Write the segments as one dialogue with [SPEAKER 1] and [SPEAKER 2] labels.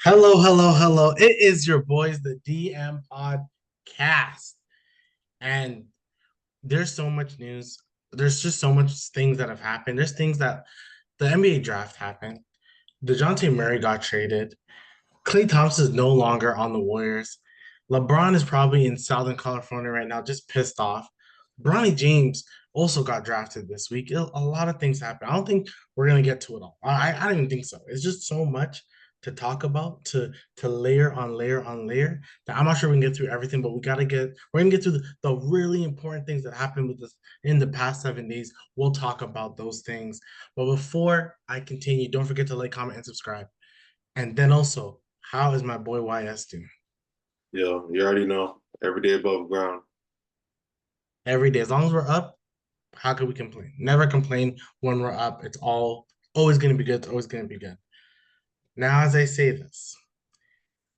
[SPEAKER 1] Hello, hello, hello. It is your boys, the DM Podcast. And there's so much news. There's just so much things that have happened. There's things that the NBA draft happened. DeJounte Murray got traded. Klay Thompson is no longer on the Warriors. LeBron is probably in Southern California right now, just pissed off. Bronny James also got drafted this week. A lot of things happened. I don't think we're gonna get to it all. I don't even think so. It's just so much to talk about, to layer on layer on layer that I'm not sure we can get through everything, but we're gonna get through the really important things that happened with us in the past 7 days. We'll talk about those things. But before I continue, don't forget to like, comment, and subscribe. And then also, how is my boy YS doing?
[SPEAKER 2] Yo, you already know. Every day above ground.
[SPEAKER 1] Every day, as long as we're up, how could we complain? Never complain when we're up. It's always going to be good. It's always going to be good. Now, as I say this,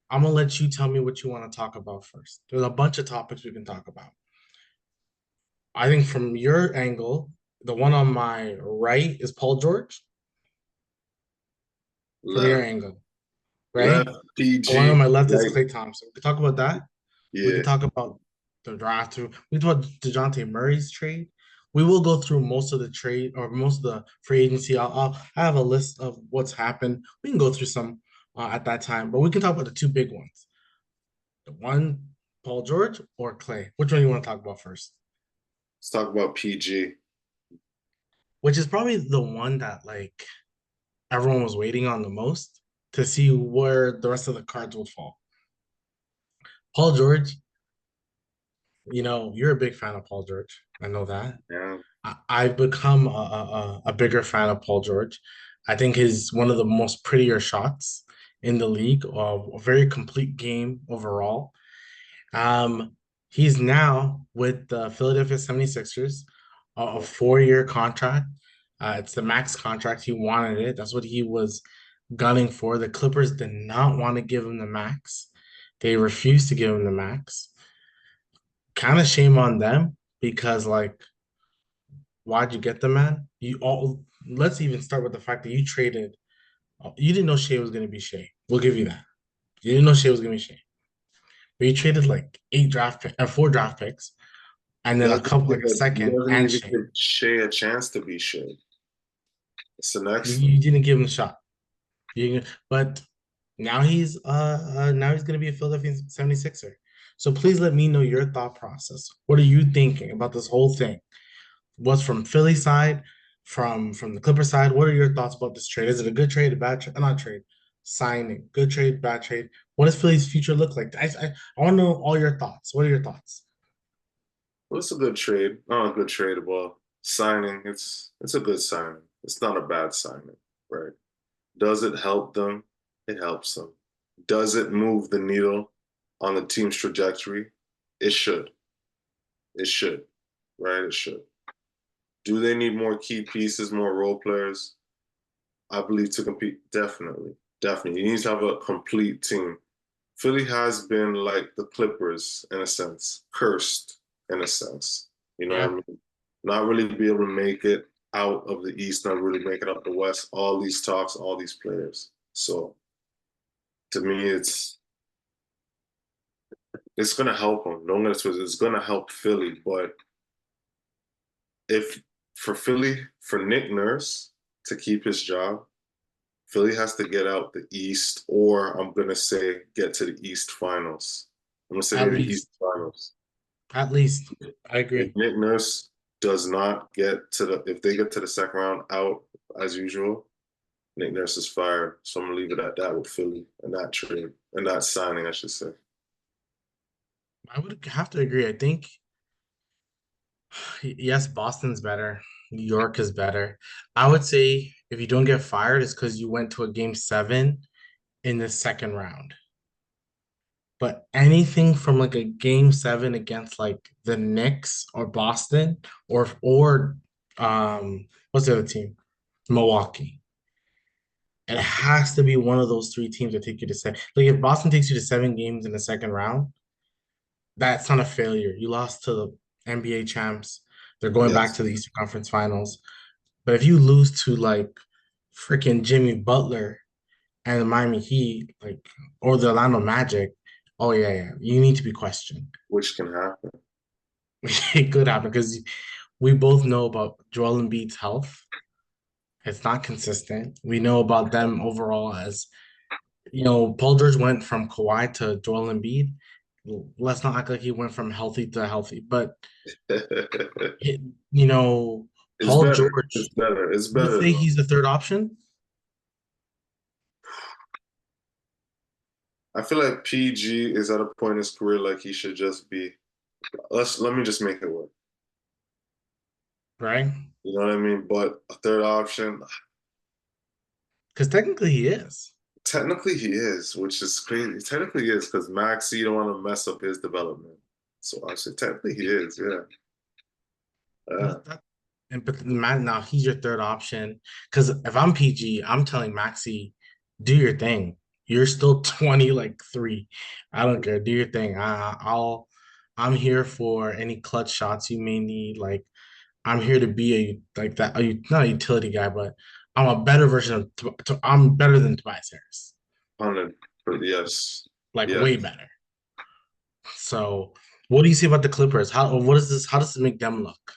[SPEAKER 1] I'm going to let you tell me what you want to talk about first. There's a bunch of topics we can talk about. I think from your angle, the one on my right is Paul George. From your
[SPEAKER 2] Left,
[SPEAKER 1] angle, right?
[SPEAKER 2] left,
[SPEAKER 1] The one on
[SPEAKER 2] PG,
[SPEAKER 1] my left is
[SPEAKER 2] right?
[SPEAKER 1] Klay Thompson. We can talk about that. We can
[SPEAKER 2] Yeah.
[SPEAKER 1] talk about the draft too. We can talk about DeJounte Murray's trade. We will go through most of the trade or most of the free agency. I have a list of what's happened. We can go through some at that time, but we can talk about the two big ones. The one, Paul George or Clay. Which one do you want to talk about first?
[SPEAKER 2] Let's talk about PG.
[SPEAKER 1] Which is probably the one that like everyone was waiting on the most to see where the rest of the cards would fall. Paul George, you're a big fan of Paul George. I know that.
[SPEAKER 2] Yeah.
[SPEAKER 1] I've become a bigger fan of Paul George. I think he's one of the most prettier shots in the league, a very complete game overall. Um, he's now with the Philadelphia 76ers, a 4-year contract. It's the max contract. He wanted it. That's what he was gunning for. The Clippers did not want to give him the max. They refused to give him the max. Kind of shame on them because like why'd you get the man? You all let's even start with the fact that you traded. You didn't know Shea was going to be Shea. We'll give you that. You didn't know Shea was going to be Shea, but you traded like four draft picks, and then a couple, like a
[SPEAKER 2] He
[SPEAKER 1] second
[SPEAKER 2] doesn't
[SPEAKER 1] and
[SPEAKER 2] even
[SPEAKER 1] Shea.
[SPEAKER 2] give Shea a chance to be Shea. It's the
[SPEAKER 1] You,
[SPEAKER 2] next thing.
[SPEAKER 1] you didn't give him a shot. But now he's going to be a Philadelphia 76er. So please let me know your thought process. What are you thinking about this whole thing? What's from Philly side, from the Clipper side? What are your thoughts about this trade? Is it a good trade, a bad trade? Not trade, signing. Good trade, bad trade. What does Philly's future look like? I want to know all your thoughts. What are your thoughts?
[SPEAKER 2] Well, it's a good trade. Not a good trade, well, signing. It's a good signing. It's not a bad signing, right? Does it help them? It helps them. Does it move the needle on the team's trajectory? It should. It should, right? It should. Do they need more key pieces, more role players? I believe to compete, definitely, definitely. You need to have a complete team. Philly has been like the Clippers in a sense, cursed in a sense. You know what I
[SPEAKER 1] Yeah,
[SPEAKER 2] mean? Not really be able to make it out of the East, not really make it up the West. All these talks, all these players. So to me, it's gonna help them. Don't get it twisted. It's gonna help Philly, but if for Philly, for Nick Nurse to keep his job, Philly has to get out the East, or I'm gonna say get to the East Finals. I'm gonna say
[SPEAKER 1] at
[SPEAKER 2] maybe
[SPEAKER 1] least,
[SPEAKER 2] East Finals.
[SPEAKER 1] at least. I
[SPEAKER 2] If
[SPEAKER 1] agree.
[SPEAKER 2] Nick Nurse does not get to if they get to the second round out as usual, Nick Nurse is fired. So I'm gonna leave it at that with Philly and that trade and that signing, I should say.
[SPEAKER 1] I would have to agree. I think yes, Boston's better. New York is better. I would say if you don't get fired, it's because you went to a game 7 in the second round. But anything from like a game 7 against like the Knicks or Boston or what's the other team? Milwaukee. It has to be one of those three teams that take you to seven. Like if Boston takes you to 7 games in the second round, that's not a failure. You lost to the NBA champs. They're going back
[SPEAKER 2] Yes.
[SPEAKER 1] to the Eastern Conference Finals. But if you lose to like freaking Jimmy Butler and the Miami Heat, like, or the Orlando Magic, oh yeah, yeah, you need to be questioned.
[SPEAKER 2] which can happen.
[SPEAKER 1] It could happen because we both know about Joel Embiid's health. It's not consistent. We know about them overall as Paul George went from Kawhi to Joel Embiid. Let's not act like he went from healthy to healthy, but it, you know,
[SPEAKER 2] It's
[SPEAKER 1] Paul
[SPEAKER 2] better. It's
[SPEAKER 1] George,
[SPEAKER 2] better. It's
[SPEAKER 1] you
[SPEAKER 2] better
[SPEAKER 1] say
[SPEAKER 2] though.
[SPEAKER 1] he's the third option,
[SPEAKER 2] I feel like PG is at a point in his career like he should just be. Let me just make it work.
[SPEAKER 1] right?
[SPEAKER 2] You know what I mean? But a third option,
[SPEAKER 1] Because technically he is.
[SPEAKER 2] technically he is, which is crazy. Technically he is because Maxi, you don't want to mess up his development. So I say technically he is, yeah. Yeah.
[SPEAKER 1] That, but man, now he's your third option. Because if I'm PG, I'm telling Maxi, do your thing. You're still 20, like three. I don't care. Do your thing. I'm here for any clutch shots you may need. Like, I'm here to be like that. Not a utility guy, but I'm a better version of. I'm better than Tobias Harris.
[SPEAKER 2] 100. Yes.
[SPEAKER 1] Like
[SPEAKER 2] Yeah.
[SPEAKER 1] way better. So, what do you see about the Clippers? What is this? How does it make them look?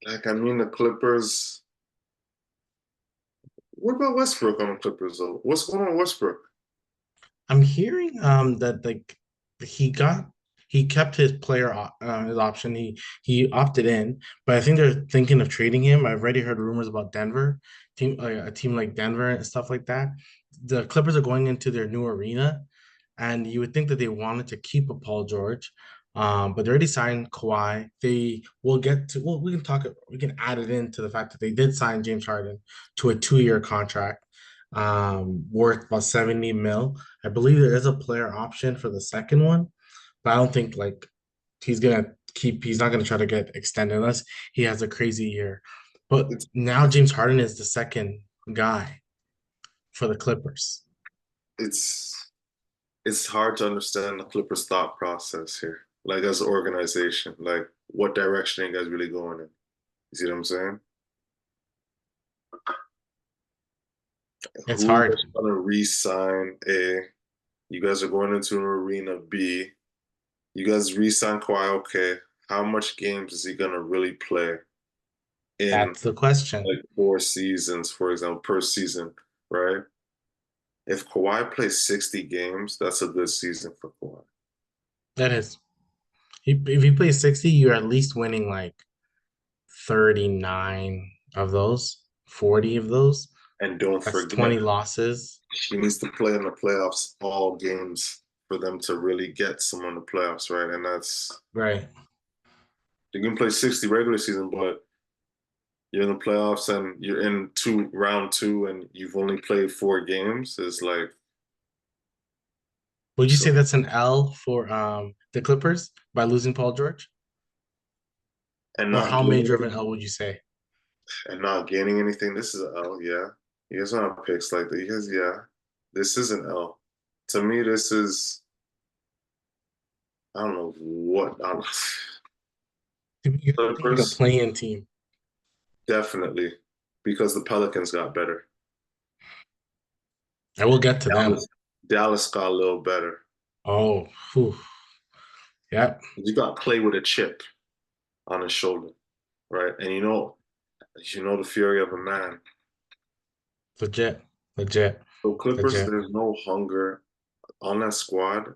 [SPEAKER 2] Like I mean the Clippers. What about Westbrook on the Clippers though? What's going on with Westbrook?
[SPEAKER 1] I'm hearing that like he got he kept his his option. He opted in, but I think they're thinking of trading him. I've already heard rumors about Denver, a team like Denver and stuff like that. The Clippers are going into their new arena, and you would think that they wanted to keep a Paul George, but they already signed Kawhi. They will get to well, we can add it into the fact that they did sign James Harden to a 2-year contract, worth about 70 mil. I believe there is a player option for the second one, but I don't think like he's not gonna try to get extended unless he has a crazy year. But
[SPEAKER 2] It's
[SPEAKER 1] now James Harden is the second guy for the Clippers.
[SPEAKER 2] it's it's hard to understand the Clippers thought process here. Like as an organization, like what direction are you guys really going in? You see what I'm saying?
[SPEAKER 1] It's
[SPEAKER 2] Who
[SPEAKER 1] hard.
[SPEAKER 2] is gonna re-sign A? You guys are going into an arena B. You guys re-sign Kawhi, okay. How much games is he gonna really play in
[SPEAKER 1] That's the question.
[SPEAKER 2] like 4 seasons, for example, per season, right? If Kawhi plays 60 games, that's a good season for Kawhi.
[SPEAKER 1] That is. If he plays 60, you're at least winning like 39 of those, 40 of those.
[SPEAKER 2] And don't
[SPEAKER 1] That's
[SPEAKER 2] forget,
[SPEAKER 1] 20 losses.
[SPEAKER 2] he needs to play in the playoffs all games for them to really get someone in the playoffs, right? And that's
[SPEAKER 1] Right.
[SPEAKER 2] you can play 60 regular season, but you're in the playoffs and you're in round two and you've only played 4 games. It's like
[SPEAKER 1] Would you say
[SPEAKER 2] so
[SPEAKER 1] that's an L for the Clippers by losing Paul George?
[SPEAKER 2] and
[SPEAKER 1] Or
[SPEAKER 2] not
[SPEAKER 1] how major of
[SPEAKER 2] gaining
[SPEAKER 1] an L would you say?
[SPEAKER 2] and not gaining anything. This is an L, yeah. You guys don't have picks like that. You guys, yeah. This is an L. To me, this is I don't know what I don't,
[SPEAKER 1] You're looking like a
[SPEAKER 2] Clippers
[SPEAKER 1] playing team.
[SPEAKER 2] definitely because the Pelicans got better.
[SPEAKER 1] I will get to them.
[SPEAKER 2] Dallas, Dallas got a little better.
[SPEAKER 1] Oh, whew. Yep.
[SPEAKER 2] You got Clay with a chip on his shoulder, right? And you know the fury of a man.
[SPEAKER 1] Legit. Legit.
[SPEAKER 2] So Clippers,
[SPEAKER 1] Legit.
[SPEAKER 2] there's no hunger on that squad.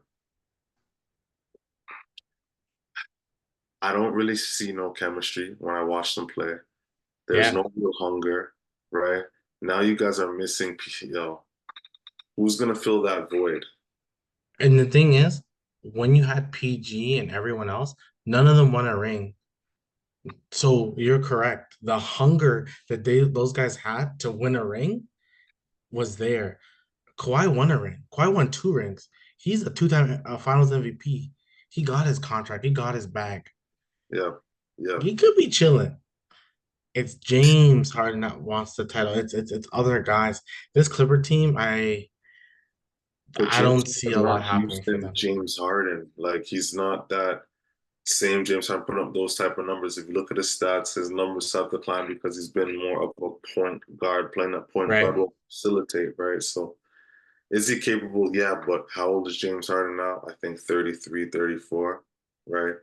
[SPEAKER 2] I don't really see no chemistry when I watch them play. There's
[SPEAKER 1] Yeah.
[SPEAKER 2] no real hunger, right? Now you guys are missing, yo, who's gonna fill that void?
[SPEAKER 1] And the thing is, when you had PG and everyone else, none of them won a ring. So you're correct. The hunger that those guys had to win a ring was there. Kawhi won a ring. Kawhi won 2 rings. He's a two-time Finals MVP. He got his contract. He got his bag.
[SPEAKER 2] Yeah, yeah.
[SPEAKER 1] He could be chilling. It's James Harden that wants the title. It's other guys. This Clipper team,
[SPEAKER 2] But
[SPEAKER 1] I
[SPEAKER 2] James
[SPEAKER 1] don't see
[SPEAKER 2] is
[SPEAKER 1] a lot
[SPEAKER 2] not
[SPEAKER 1] happening for
[SPEAKER 2] Houston
[SPEAKER 1] them.
[SPEAKER 2] James Harden. Like he's not that. Same James Harden putting up those type of numbers. If you look at his stats, his numbers have declined because he's been more of a point guard, playing that point guard
[SPEAKER 1] Right.
[SPEAKER 2] will facilitate, right? So is he capable? Yeah, but how old is James Harden now? I think 33, 34, right?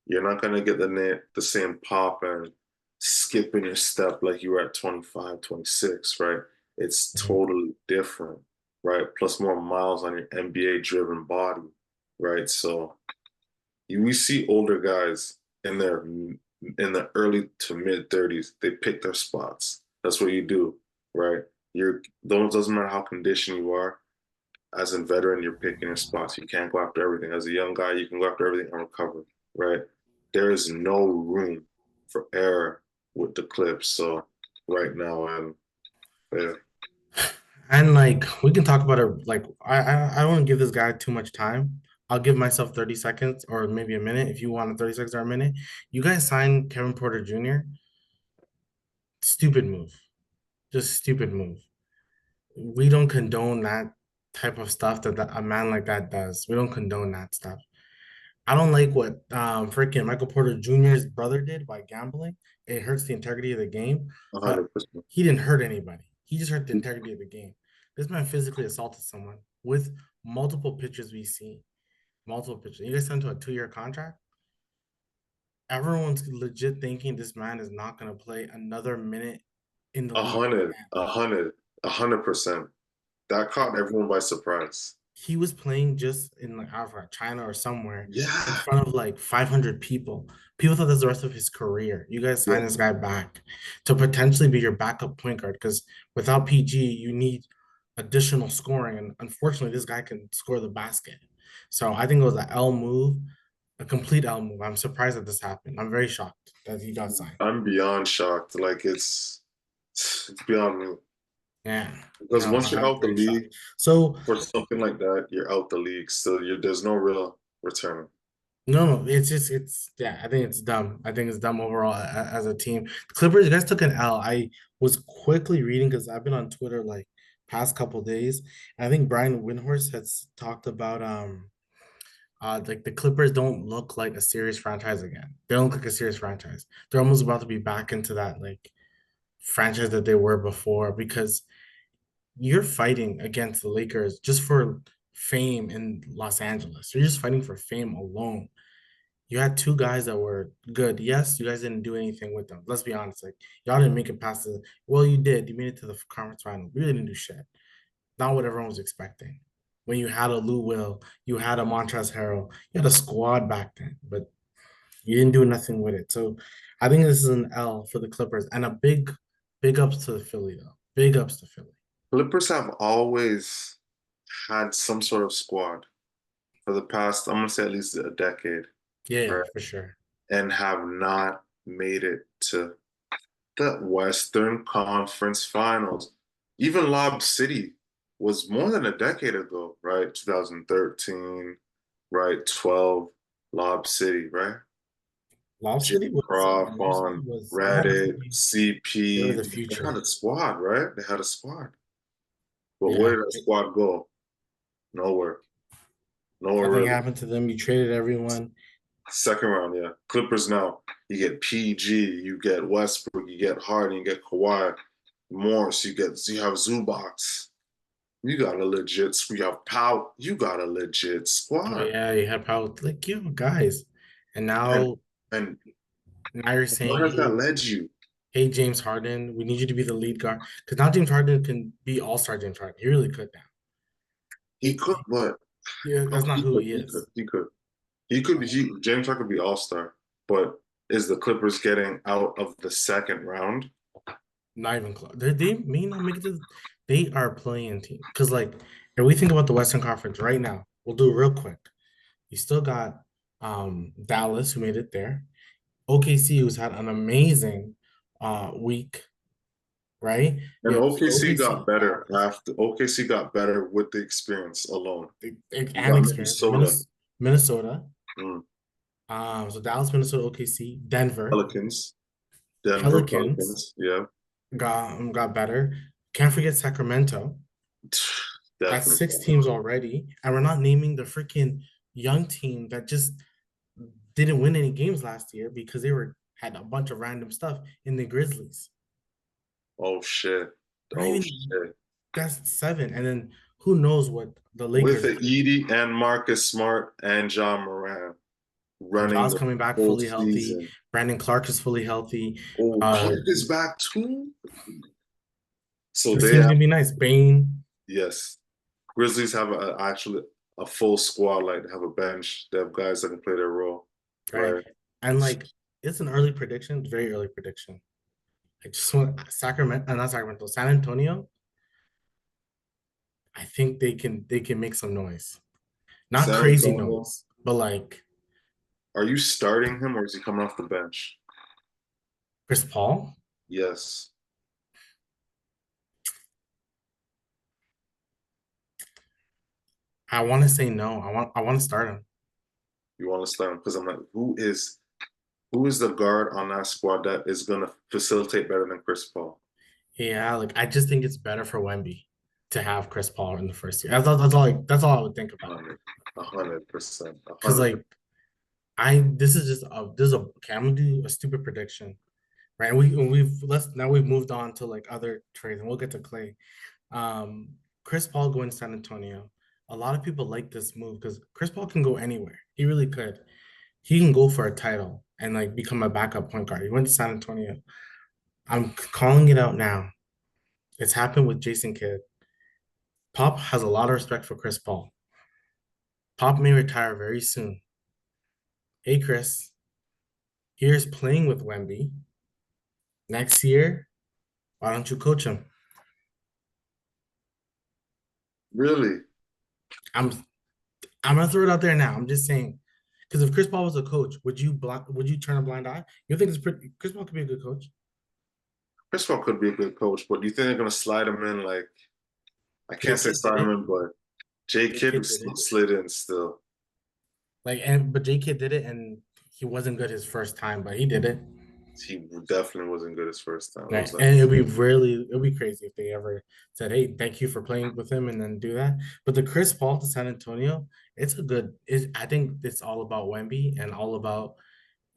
[SPEAKER 2] You're not gonna get the same pop and skip in your step like you were at 25, 26, right? It's
[SPEAKER 1] Mhm.
[SPEAKER 2] totally different, right? Plus more miles on your NBA driven body, right? So we see older guys in the early to mid 30s, they pick their spots. That's what you do, right? You're those doesn't matter how conditioned you are. As a veteran, you're picking your spots. You can't go after everything. As a young guy, you can go after everything and recover, right? There is no room for error with the clips. So right now, yeah,
[SPEAKER 1] And like we can talk about it. Like I don't want to give this guy too much time. I'll give myself 30 seconds or maybe a minute if you want a 30 seconds or a minute. You guys signed Kevin Porter Jr. Stupid move. Just stupid move. We don't condone that type of stuff that a man like that does. We don't condone that stuff. I don't like what freaking Michael Porter Jr.'s brother did by gambling. It hurts the integrity of the game, but
[SPEAKER 2] 100%.
[SPEAKER 1] he didn't hurt anybody. He just hurt the integrity of the game. This man physically assaulted someone with multiple pictures we see. Multiple pictures. You guys signed to a 2-year contract. Everyone's legit thinking this man is not going to play another minute in the
[SPEAKER 2] A
[SPEAKER 1] league
[SPEAKER 2] hundred,
[SPEAKER 1] again.
[SPEAKER 2] 100%. That caught everyone by surprise.
[SPEAKER 1] He was playing just in like I don't know, China or somewhere in
[SPEAKER 2] Yeah,
[SPEAKER 1] front of like 500 people. People thought that's the rest of his career. You guys
[SPEAKER 2] yeah,
[SPEAKER 1] signed this guy back to potentially be your backup point guard because without PG, you need additional scoring. And unfortunately, this guy can score the basket. So I think it was an L move, a complete L move. I'm surprised that this happened. I'm very shocked that he got signed.
[SPEAKER 2] I'm beyond shocked. Like it's beyond me.
[SPEAKER 1] Yeah,
[SPEAKER 2] Because
[SPEAKER 1] no,
[SPEAKER 2] once you're
[SPEAKER 1] I'm
[SPEAKER 2] out the
[SPEAKER 1] very shocked.
[SPEAKER 2] league
[SPEAKER 1] So
[SPEAKER 2] for something like that, you're out the league. Still, there's no real return.
[SPEAKER 1] no, it's just yeah, I think it's dumb. I think it's dumb overall as a team. The Clippers, you guys took an L. I was quickly reading because I've been on Twitter like past couple days. And I think Brian Windhorst has talked about like the Clippers don't look like a serious franchise again. They don't look like a serious franchise. They're almost about to be back into that like franchise that they were before because you're fighting against the Lakers just for fame in Los Angeles. You're just fighting for fame alone. You had two guys that were good. Yes, you guys didn't do anything with them. Let's be honest. Like y'all didn't make it past the well, you did. You made it to the conference final. We really didn't do shit. Not what everyone was expecting. When you had a Lou Will, you had a Montrezl Harrell, you had a squad back then, but you didn't do nothing with it. So I think this is an L for the Clippers and a big ups to the Philly though. Big ups to Philly.
[SPEAKER 2] Clippers have always had some sort of squad for the past, I'm gonna say at least a decade,
[SPEAKER 1] Yeah,
[SPEAKER 2] right?
[SPEAKER 1] for sure.
[SPEAKER 2] And have not made it to the Western Conference Finals. Even Lob City was more than a decade ago, right? 2013, right? 12, Lob City, right?
[SPEAKER 1] Lob
[SPEAKER 2] Jim
[SPEAKER 1] City was
[SPEAKER 2] Croft
[SPEAKER 1] Lob City
[SPEAKER 2] on
[SPEAKER 1] was Lob
[SPEAKER 2] Reddit,
[SPEAKER 1] City. They were
[SPEAKER 2] CP.
[SPEAKER 1] the
[SPEAKER 2] They had
[SPEAKER 1] future.
[SPEAKER 2] a squad, right? They had a squad. But where
[SPEAKER 1] Yeah.
[SPEAKER 2] did that squad go? Nowhere. Nowhere
[SPEAKER 1] Nothing
[SPEAKER 2] really.
[SPEAKER 1] happened to them. You traded everyone.
[SPEAKER 2] Second round, yeah. Clippers now. You get PG, you get Westbrook, you get Harden, you get Kawhi, Morris, you have Zubox. You got a legit. You have Pow. You got a legit
[SPEAKER 1] Oh
[SPEAKER 2] squad.
[SPEAKER 1] yeah, you had power like you guys. And
[SPEAKER 2] And
[SPEAKER 1] now
[SPEAKER 2] and
[SPEAKER 1] now you're saying,
[SPEAKER 2] where has that
[SPEAKER 1] hey,
[SPEAKER 2] led you?
[SPEAKER 1] hey James Harden, we need you to be the lead guard. Because now James Harden can be all-star James Harden. He really could now.
[SPEAKER 2] He could, but
[SPEAKER 1] Yeah, that's not
[SPEAKER 2] he
[SPEAKER 1] who
[SPEAKER 2] could,
[SPEAKER 1] he
[SPEAKER 2] he could,
[SPEAKER 1] is.
[SPEAKER 2] he could, he could. James Harden could be All Star, but is the Clippers getting out of the second round?
[SPEAKER 1] Not even close. They may not make it to they are playing team. Because like if we think about the Western Conference right now, we'll do it real quick. You still got Dallas who made it there. OKC who's had an amazing week, right?
[SPEAKER 2] And
[SPEAKER 1] You have
[SPEAKER 2] OKC got
[SPEAKER 1] OKC,
[SPEAKER 2] better
[SPEAKER 1] Dallas,
[SPEAKER 2] after OKC got better with the experience alone. You
[SPEAKER 1] and
[SPEAKER 2] got
[SPEAKER 1] experience.
[SPEAKER 2] Minnesota,
[SPEAKER 1] Minnesota.
[SPEAKER 2] mm,
[SPEAKER 1] So Dallas, Minnesota, OKC, Denver,
[SPEAKER 2] Pelicans, Denver
[SPEAKER 1] Pelicans
[SPEAKER 2] Pelicans. Yeah,
[SPEAKER 1] got better. Can't forget Sacramento. That's
[SPEAKER 2] definitely.
[SPEAKER 1] six teams already, and we're not naming the freaking young team that just didn't win any games last year because they were had a bunch of random stuff in the Grizzlies.
[SPEAKER 2] Oh shit.
[SPEAKER 1] We're not
[SPEAKER 2] Oh
[SPEAKER 1] even
[SPEAKER 2] shit.
[SPEAKER 1] best seven, and then who knows what the
[SPEAKER 2] With
[SPEAKER 1] Lakers
[SPEAKER 2] the
[SPEAKER 1] are gonna do.
[SPEAKER 2] Edie and Marcus Smart and John Moran
[SPEAKER 1] And
[SPEAKER 2] running
[SPEAKER 1] Jaws
[SPEAKER 2] the
[SPEAKER 1] coming back
[SPEAKER 2] whole
[SPEAKER 1] fully healthy.
[SPEAKER 2] season.
[SPEAKER 1] Brandon Clark is fully healthy.
[SPEAKER 2] Oh,
[SPEAKER 1] Uh,
[SPEAKER 2] Clark is back too. So
[SPEAKER 1] this
[SPEAKER 2] they
[SPEAKER 1] team's
[SPEAKER 2] have
[SPEAKER 1] gonna be nice. Bane,
[SPEAKER 2] yes. Grizzlies have actually a full squad. Like they have a bench. They have guys that can play their role.
[SPEAKER 1] right?
[SPEAKER 2] Right.
[SPEAKER 1] And like it's an early prediction, very early prediction. I just want Sacramento, not Sacramento, San Antonio. I think they can make some noise. Not
[SPEAKER 2] San
[SPEAKER 1] crazy
[SPEAKER 2] Antonio.
[SPEAKER 1] noise, but like
[SPEAKER 2] Are you starting him or is he coming off the bench?
[SPEAKER 1] Chris Paul.
[SPEAKER 2] Yes.
[SPEAKER 1] I want to say no. I want to start him.
[SPEAKER 2] You want to start him because I'm like, who is the guard on that squad that is gonna facilitate better than Chris Paul?
[SPEAKER 1] Yeah, like I just think it's better for Wemby to have Chris Paul in the first year. That's all I would think about.
[SPEAKER 2] 100%, a
[SPEAKER 1] Because
[SPEAKER 2] hundred.
[SPEAKER 1] like I this is just a this is a okay, I'm gonna do a stupid prediction. Right. We've moved on to like other trades and we'll get to Clay. Um Chris Paul going to San Antonio. A lot of people like this move because Chris Paul can go anywhere. He really could. He can go for a title and like become a backup point guard. He went to San Antonio. I'm calling it out now. It's happened with Jason Kidd. Pop has a lot of respect for Chris Paul. Pop may retire very soon. Hey Chris, here's playing with Wemby. Next year, why don't you coach him?
[SPEAKER 2] Really?
[SPEAKER 1] I'm I'm gonna throw it out there now. I'm just saying, because if Chris Paul was a coach, would you turn a blind eye? You think Chris Paul could be a good coach?
[SPEAKER 2] Chris Paul could be a good coach, but do you think they're gonna slide him in? Like I
[SPEAKER 1] J
[SPEAKER 2] can't say
[SPEAKER 1] Kid did
[SPEAKER 2] slide him
[SPEAKER 1] it.
[SPEAKER 2] in, but J
[SPEAKER 1] J
[SPEAKER 2] Kidd
[SPEAKER 1] Kid did it.
[SPEAKER 2] slid in still.
[SPEAKER 1] But J Kid did it, and he wasn't good his first time, but he did it.
[SPEAKER 2] He definitely wasn't good his first time. It
[SPEAKER 1] Right.
[SPEAKER 2] was like
[SPEAKER 1] And it'd be crazy if they ever said, "Hey, thank you for playing with him," and then do that. But the Chris Paul to San Antonio, I think it's all about Wemby and all about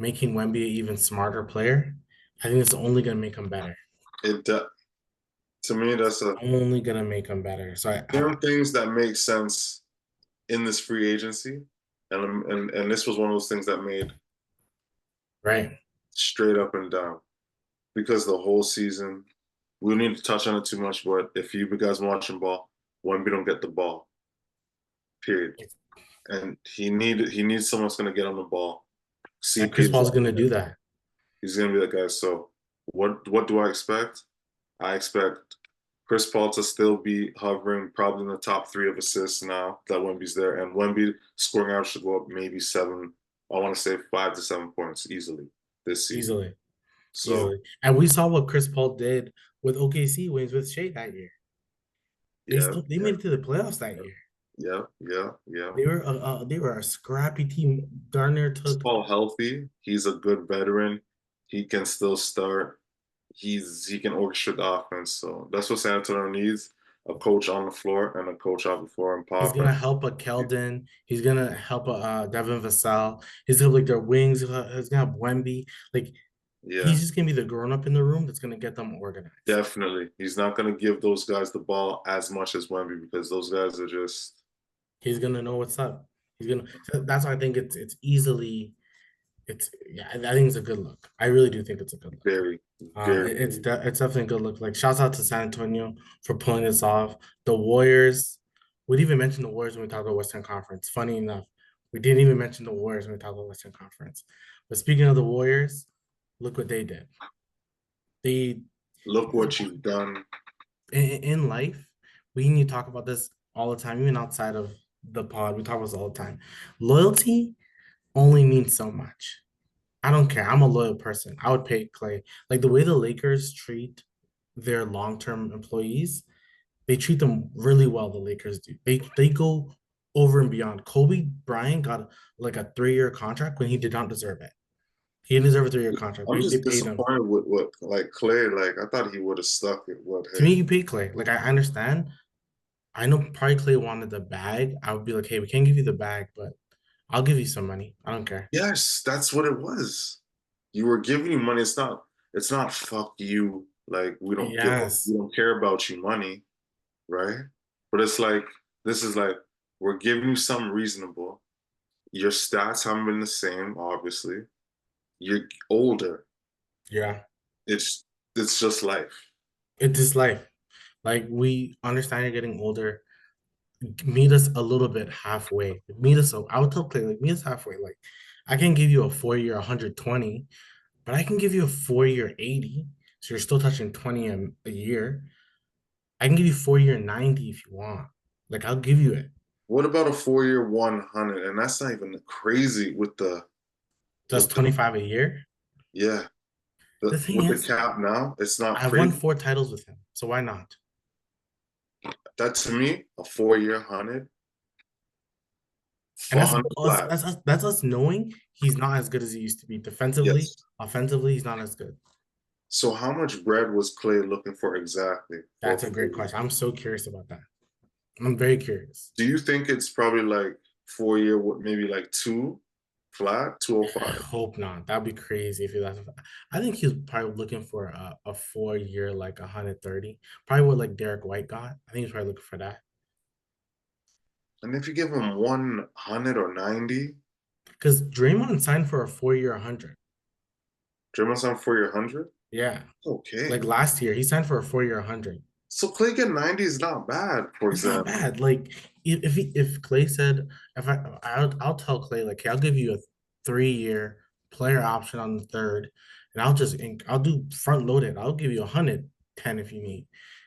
[SPEAKER 1] making Wemby an even smarter player. I think it's only gonna make him better.
[SPEAKER 2] it. To me, that's a
[SPEAKER 1] Only gonna make him better. So
[SPEAKER 2] certain things that make sense in this free agency, and this was one of those things that made
[SPEAKER 1] right.
[SPEAKER 2] straight up and down because the whole season we don't need to touch on it too much. But if you guys watching ball, Wemby don't get the ball, period. And he needs someone that's gonna get on the ball.
[SPEAKER 1] And
[SPEAKER 2] CP
[SPEAKER 1] Chris
[SPEAKER 2] is
[SPEAKER 1] Paul's
[SPEAKER 2] that
[SPEAKER 1] gonna
[SPEAKER 2] guy.
[SPEAKER 1] do that.
[SPEAKER 2] He's gonna be that guy. So what do I expect? I expect Chris Paul to still be hovering probably in the top three of assists now that Wemby's there, and Wemby scoring average should go up maybe seven. I want to say 5 to 7 points easily this season.
[SPEAKER 1] Easily.
[SPEAKER 2] So
[SPEAKER 1] Easily. And we saw what Chris Paul did with OKC wins with Shea that year.
[SPEAKER 2] yeah,
[SPEAKER 1] They
[SPEAKER 2] yeah,
[SPEAKER 1] made it to the playoffs that year.
[SPEAKER 2] yeah, yeah, yeah.
[SPEAKER 1] They were a scrappy team. Garner
[SPEAKER 2] Chris
[SPEAKER 1] took
[SPEAKER 2] Paul healthy. He's a good veteran. He can still start. He can orchestrate the offense. So that's what San Antonio needs: a coach on the floor and a coach off the floor and
[SPEAKER 1] He's
[SPEAKER 2] Pop.
[SPEAKER 1] gonna help a Keldon. He's gonna help a Devin Vassell. He's gonna like their wings. He's gonna have Wemby. Like
[SPEAKER 2] Yeah,
[SPEAKER 1] he's just gonna be the grown up in the room that's gonna get them organized.
[SPEAKER 2] definitely. He's not going to give those guys the ball as much as Wemby because those guys are just
[SPEAKER 1] He's gonna know what's up. He's gonna. That's why I think it's easily. It's yeah. I think it's a good look. I really do think it's a good look.
[SPEAKER 2] very, very.
[SPEAKER 1] It's definitely a good look. Like shouts out to San Antonio for pulling this off. The Warriors. We didn't even mention the Warriors when we talk about Western Conference. Funny enough, we didn't even mention the Warriors when we talk about Western Conference. But speaking of the Warriors, look what they did. They
[SPEAKER 2] Look what you've done.
[SPEAKER 1] in life, we need to talk about this all the time, even outside of the pod. We talk about this all the time. Loyalty only means so much. I don't care. I'm a loyal person. I would pay Clay. Like the way the Lakers treat their long-term employees, they treat them really well. The Lakers do. They go over and beyond. Kobe Bryant got like a 3-year contract when he did not deserve it. He didn't deserve a 3-year contract.
[SPEAKER 2] I'm
[SPEAKER 1] They
[SPEAKER 2] just
[SPEAKER 1] paid him.
[SPEAKER 2] disappointed with what like Clay. Like I thought he would have stuck it. What?
[SPEAKER 1] To me, you pay Clay. Like I understand. I know probably Clay wanted the bag. I would be like, hey, we can't give you the bag, but I'll give you some money. I don't care.
[SPEAKER 2] Yes, that's what it was. You were giving you money. It's not fuck you. Like we
[SPEAKER 1] Yes.
[SPEAKER 2] don't care about you money, right? But it's like this is like we're giving you something reasonable. Your stats haven't been the same, obviously. You're older.
[SPEAKER 1] Yeah.
[SPEAKER 2] It's it's just life.
[SPEAKER 1] It is life. Like we understand you're getting older. Meet us a little bit halfway. Meet us. I would tell Clay, like, meet us halfway. Like, I can give you a 4 year 120, but I can give you a 4 year 80. So you're still touching 20 a year. I can give you 4 year 90 if you want. Like, I'll give you it.
[SPEAKER 2] What about a 4 year 100? And that's not even crazy
[SPEAKER 1] Just
[SPEAKER 2] with the
[SPEAKER 1] 25 a year.
[SPEAKER 2] yeah,
[SPEAKER 1] The thing
[SPEAKER 2] with the
[SPEAKER 1] is,
[SPEAKER 2] cap now, it's not
[SPEAKER 1] I've won
[SPEAKER 2] crazy.
[SPEAKER 1] 4 titles with him. So why not?
[SPEAKER 2] That to me, a 4 year 100,
[SPEAKER 1] And that's
[SPEAKER 2] 100
[SPEAKER 1] us,
[SPEAKER 2] flat.
[SPEAKER 1] that's us knowing he's not as good as he used to be. Defensively,
[SPEAKER 2] Yes.
[SPEAKER 1] offensively, he's not as good.
[SPEAKER 2] So how much bread was Clay looking for exactly for a
[SPEAKER 1] That's a great
[SPEAKER 2] 4 year?
[SPEAKER 1] question. I'm so curious about that. I'm very curious.
[SPEAKER 2] Do you think it's probably like 4 year, what maybe like two flat, 205?
[SPEAKER 1] Hope not. That'd be crazy if he left. I think he's probably looking for a 4 year, like 130. Probably what like Derek White got. I think he's probably looking for that.
[SPEAKER 2] And if you give him 100 or 90,
[SPEAKER 1] Because Draymond signed for a 4 year 100.
[SPEAKER 2] Draymond's on 4 year 100?
[SPEAKER 1] Yeah.
[SPEAKER 2] Okay.
[SPEAKER 1] Like last year, he signed for a 4 year 100.
[SPEAKER 2] So Clay getting 90 is not bad, for
[SPEAKER 1] It's not
[SPEAKER 2] example.
[SPEAKER 1] bad. Like if Clay said, if I'll tell Clay, like, hey, I'll give you a 3 year player option on the third, and I'll do front loaded. I'll give you 110 if you need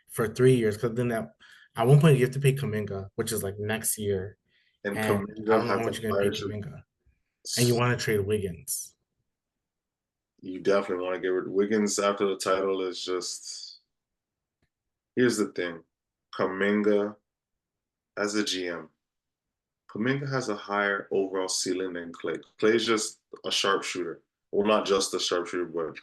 [SPEAKER 1] for 3 years. Because then that at one point you have to pay Kaminga, which is like next year,
[SPEAKER 2] And
[SPEAKER 1] and I
[SPEAKER 2] Kaminga
[SPEAKER 1] don't know how
[SPEAKER 2] has a
[SPEAKER 1] much you're gonna pay
[SPEAKER 2] higher,
[SPEAKER 1] Kaminga, and you want to trade Wiggins.
[SPEAKER 2] you definitely want to get rid of Wiggins after the title is just, here's the thing. Kaminga as a GM, Kaminga has a higher overall ceiling than Clay. Clay's just a sharpshooter. Well, not just a sharpshooter, but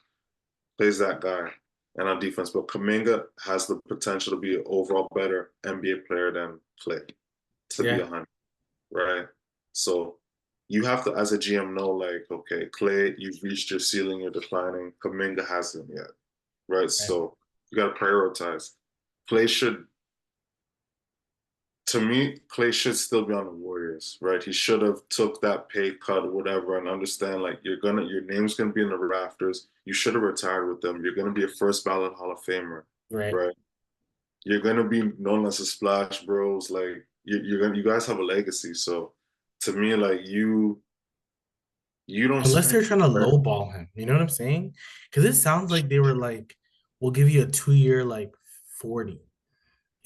[SPEAKER 2] Clay's that guy and on defense. But Kaminga has the potential to be an overall better NBA player than Clay, to be
[SPEAKER 1] Yeah,
[SPEAKER 2] 100, right? So you have to, as a GM, know like, okay, Clay, you've reached your ceiling, you're declining. Kaminga hasn't yet, right?
[SPEAKER 1] right.
[SPEAKER 2] So you got to prioritize. Clay should, to me, Clay should still be on the Warriors, right? He should have took that pay cut or whatever and understand like your name's gonna be in the rafters. You should have retired with them. You're gonna be a first ballot Hall of Famer,
[SPEAKER 1] Right.
[SPEAKER 2] right? You're gonna be known as the Splash Bros. Like you guys have a legacy. So to me, like you don't
[SPEAKER 1] Unless
[SPEAKER 2] spend
[SPEAKER 1] they're trying to
[SPEAKER 2] right?
[SPEAKER 1] lowball him, you know what I'm saying? Because it sounds like they were like, we'll give you a 2 year like 40.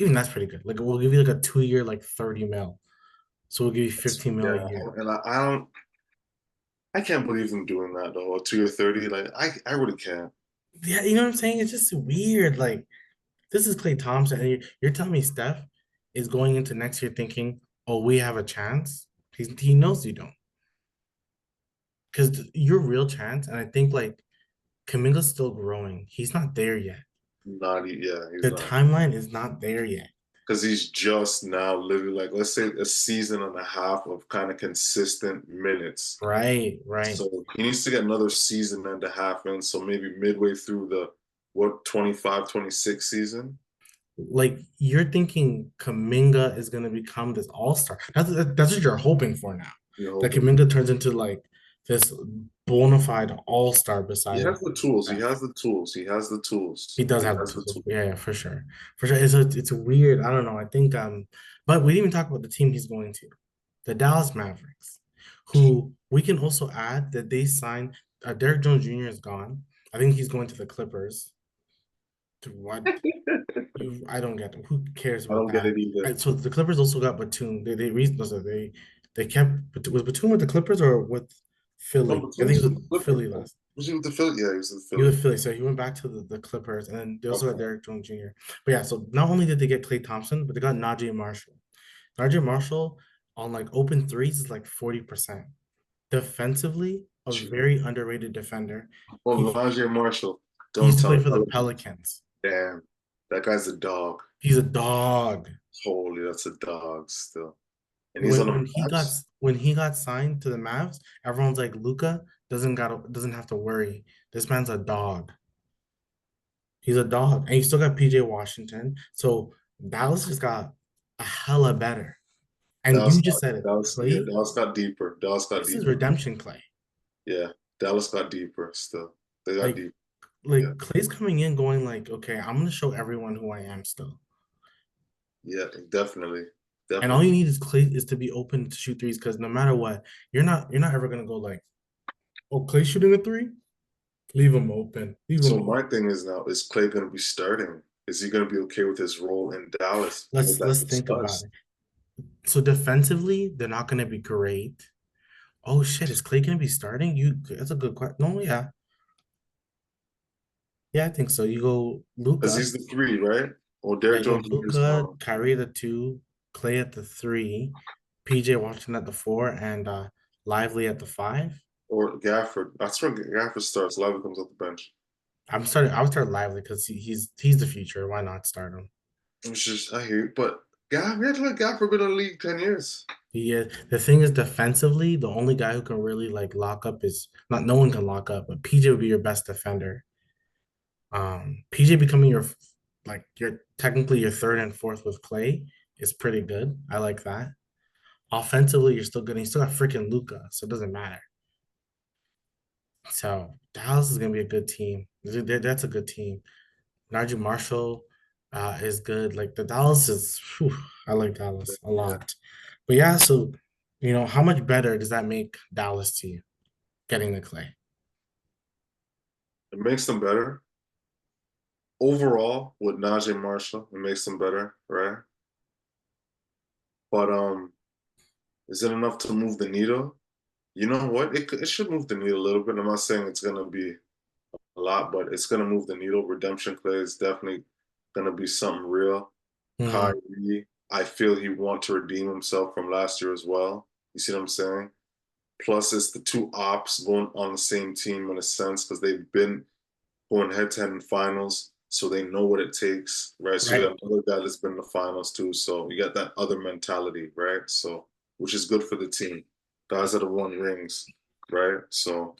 [SPEAKER 1] Even that's pretty good. Like we'll give you like a 2 year like 30 mil. So we'll give you 15 mil a
[SPEAKER 2] Yeah,
[SPEAKER 1] year.
[SPEAKER 2] and I can't believe them doing that though. A 2 year 30, like I really can't.
[SPEAKER 1] Yeah, you know what I'm saying? It's just weird. Like this is Klay Thompson, and you're telling me Steph is going into next year thinking, oh, we have a chance. He knows you don't. Because your real chance, and I think like Kaminga's still growing. He's not there yet.
[SPEAKER 2] Yeah, he's
[SPEAKER 1] The
[SPEAKER 2] not.
[SPEAKER 1] timeline is not there yet.
[SPEAKER 2] Because he's just now living like let's say a season and a half of kind of consistent minutes.
[SPEAKER 1] Right, right.
[SPEAKER 2] So he needs to get another season and a half in. So maybe midway through the what 25, 26 season.
[SPEAKER 1] Like you're thinking Kaminga is gonna become this all-star. That's what you're hoping for now.
[SPEAKER 2] You're
[SPEAKER 1] That
[SPEAKER 2] hoping.
[SPEAKER 1] Kaminga turns into like this bona fide all-star
[SPEAKER 2] He
[SPEAKER 1] beside
[SPEAKER 2] has the tools. He
[SPEAKER 1] Steph.
[SPEAKER 2] has the tools. He has the
[SPEAKER 1] He
[SPEAKER 2] tools.
[SPEAKER 1] does
[SPEAKER 2] He
[SPEAKER 1] have the
[SPEAKER 2] has the
[SPEAKER 1] tools.
[SPEAKER 2] tools.
[SPEAKER 1] Yeah, yeah, for sure. For sure. It's a weird, I don't know. I think but we didn't even talk about the team he's going to. The Dallas Mavericks, who we can also add that they signed Derek Jones Jr. is gone. I think he's going to the Clippers. To what you I don't get them. Who cares
[SPEAKER 2] I
[SPEAKER 1] about
[SPEAKER 2] don't get
[SPEAKER 1] that?
[SPEAKER 2] it either.
[SPEAKER 1] So the Clippers also got Batum. They kept was Batum with the Clippers or with
[SPEAKER 2] No,
[SPEAKER 1] Philly? I
[SPEAKER 2] Batum
[SPEAKER 1] think
[SPEAKER 2] was
[SPEAKER 1] he was
[SPEAKER 2] with the
[SPEAKER 1] with
[SPEAKER 2] Clippers.
[SPEAKER 1] Philly
[SPEAKER 2] Bro.
[SPEAKER 1] last.
[SPEAKER 2] Was he with the Philly? Yeah, he was with the
[SPEAKER 1] He
[SPEAKER 2] Philly.
[SPEAKER 1] was Philly, so he went back to the Clippers, and then they also got
[SPEAKER 2] Okay.
[SPEAKER 1] Derek Jones Jr. But yeah, so not only did they get Klay Thompson, but they got Najee Marshall. Najee Marshall on like open threes is like 40%. Defensively, a
[SPEAKER 2] Gee.
[SPEAKER 1] very underrated defender.
[SPEAKER 2] Well,
[SPEAKER 1] He
[SPEAKER 2] Elijah Marshall.
[SPEAKER 1] he
[SPEAKER 2] Don't
[SPEAKER 1] used to
[SPEAKER 2] tell
[SPEAKER 1] play
[SPEAKER 2] me.
[SPEAKER 1] for the Pelicans.
[SPEAKER 2] Damn, that guy's a dog.
[SPEAKER 1] He's a dog.
[SPEAKER 2] Holy, that's a dog still. and he's
[SPEAKER 1] when
[SPEAKER 2] on the
[SPEAKER 1] when he got
[SPEAKER 2] Mavs.
[SPEAKER 1] when he got signed to the Mavs, everyone's like Luca doesn't have to worry. This man's a dog. He's a dog, and you still got PJ Washington. So Dallas just got a hella better. And you just said it,
[SPEAKER 2] Yeah,
[SPEAKER 1] Clay.
[SPEAKER 2] Dallas got deeper. Dallas got
[SPEAKER 1] This is
[SPEAKER 2] deeper.
[SPEAKER 1] redemption Clay.
[SPEAKER 2] Yeah, Dallas got deeper still. They got
[SPEAKER 1] Like
[SPEAKER 2] deep. Yeah,
[SPEAKER 1] Clay's coming in going like, okay, I'm gonna show everyone who I am still.
[SPEAKER 2] yeah, definitely,
[SPEAKER 1] And all you
[SPEAKER 2] definitely.
[SPEAKER 1] need is Clay is to be open to shoot threes because no matter what, you're not ever gonna go like, oh, Clay shooting a three? Leave him open. Leave
[SPEAKER 2] So
[SPEAKER 1] him open.
[SPEAKER 2] my thing is now, is Clay going to be starting? Is he going to be okay with his role in Dallas? Was that
[SPEAKER 1] Let's think about
[SPEAKER 2] discussed?
[SPEAKER 1] it. So defensively, they're not gonna be great. Oh shit, is Clay gonna be starting? That's a good question. No, yeah. Yeah, I think so. You go
[SPEAKER 2] Because
[SPEAKER 1] Luca.
[SPEAKER 2] he's the three, right? Or
[SPEAKER 1] Yeah,
[SPEAKER 2] Derrick
[SPEAKER 1] you go
[SPEAKER 2] Jones is
[SPEAKER 1] Luca, Kyrie at the two, Clay at the three, PJ Washington at the four, and Lively at the five.
[SPEAKER 2] or Gafford. I swear Gafford starts. Lively comes off the bench.
[SPEAKER 1] I would start Lively because he's the future. Why not start him?
[SPEAKER 2] Which is I hear, but we had to let Gafford been in the league 10 years.
[SPEAKER 1] Yeah, the thing is defensively, the only guy who can really like lock up is not no one can lock up, but PJ would be your best defender. PJ becoming your like your technically your third and fourth with Clay is pretty good. I like that. Offensively, you're still good. You still got freaking Luca, so it doesn't matter. So Dallas is gonna be a good team. That's a good team. Nigel Marshall is good. Like the Dallas is, whew, I like Dallas a
[SPEAKER 2] Yeah,
[SPEAKER 1] lot. But yeah, so how much better does that make Dallas to you getting the Clay?
[SPEAKER 2] it makes them better overall with Najee Marshall. It makes them better, right? But is it enough to move the needle? You know what? It should move the needle a little bit. I'm not saying it's gonna be a lot, but it's gonna move the needle. Redemption play is definitely gonna be something real.
[SPEAKER 1] Hmm.
[SPEAKER 2] Kyrie, I feel he want to redeem himself from last year as well. You see what I'm saying? Plus, it's the two ops going on the same team in a sense because they've been going head to head in finals, so they know what it takes, right? So you
[SPEAKER 1] Right.
[SPEAKER 2] got another guy that's been in the finals too, so you got that other mentality, right? So which is good for the team. Guys that have won rings, right? So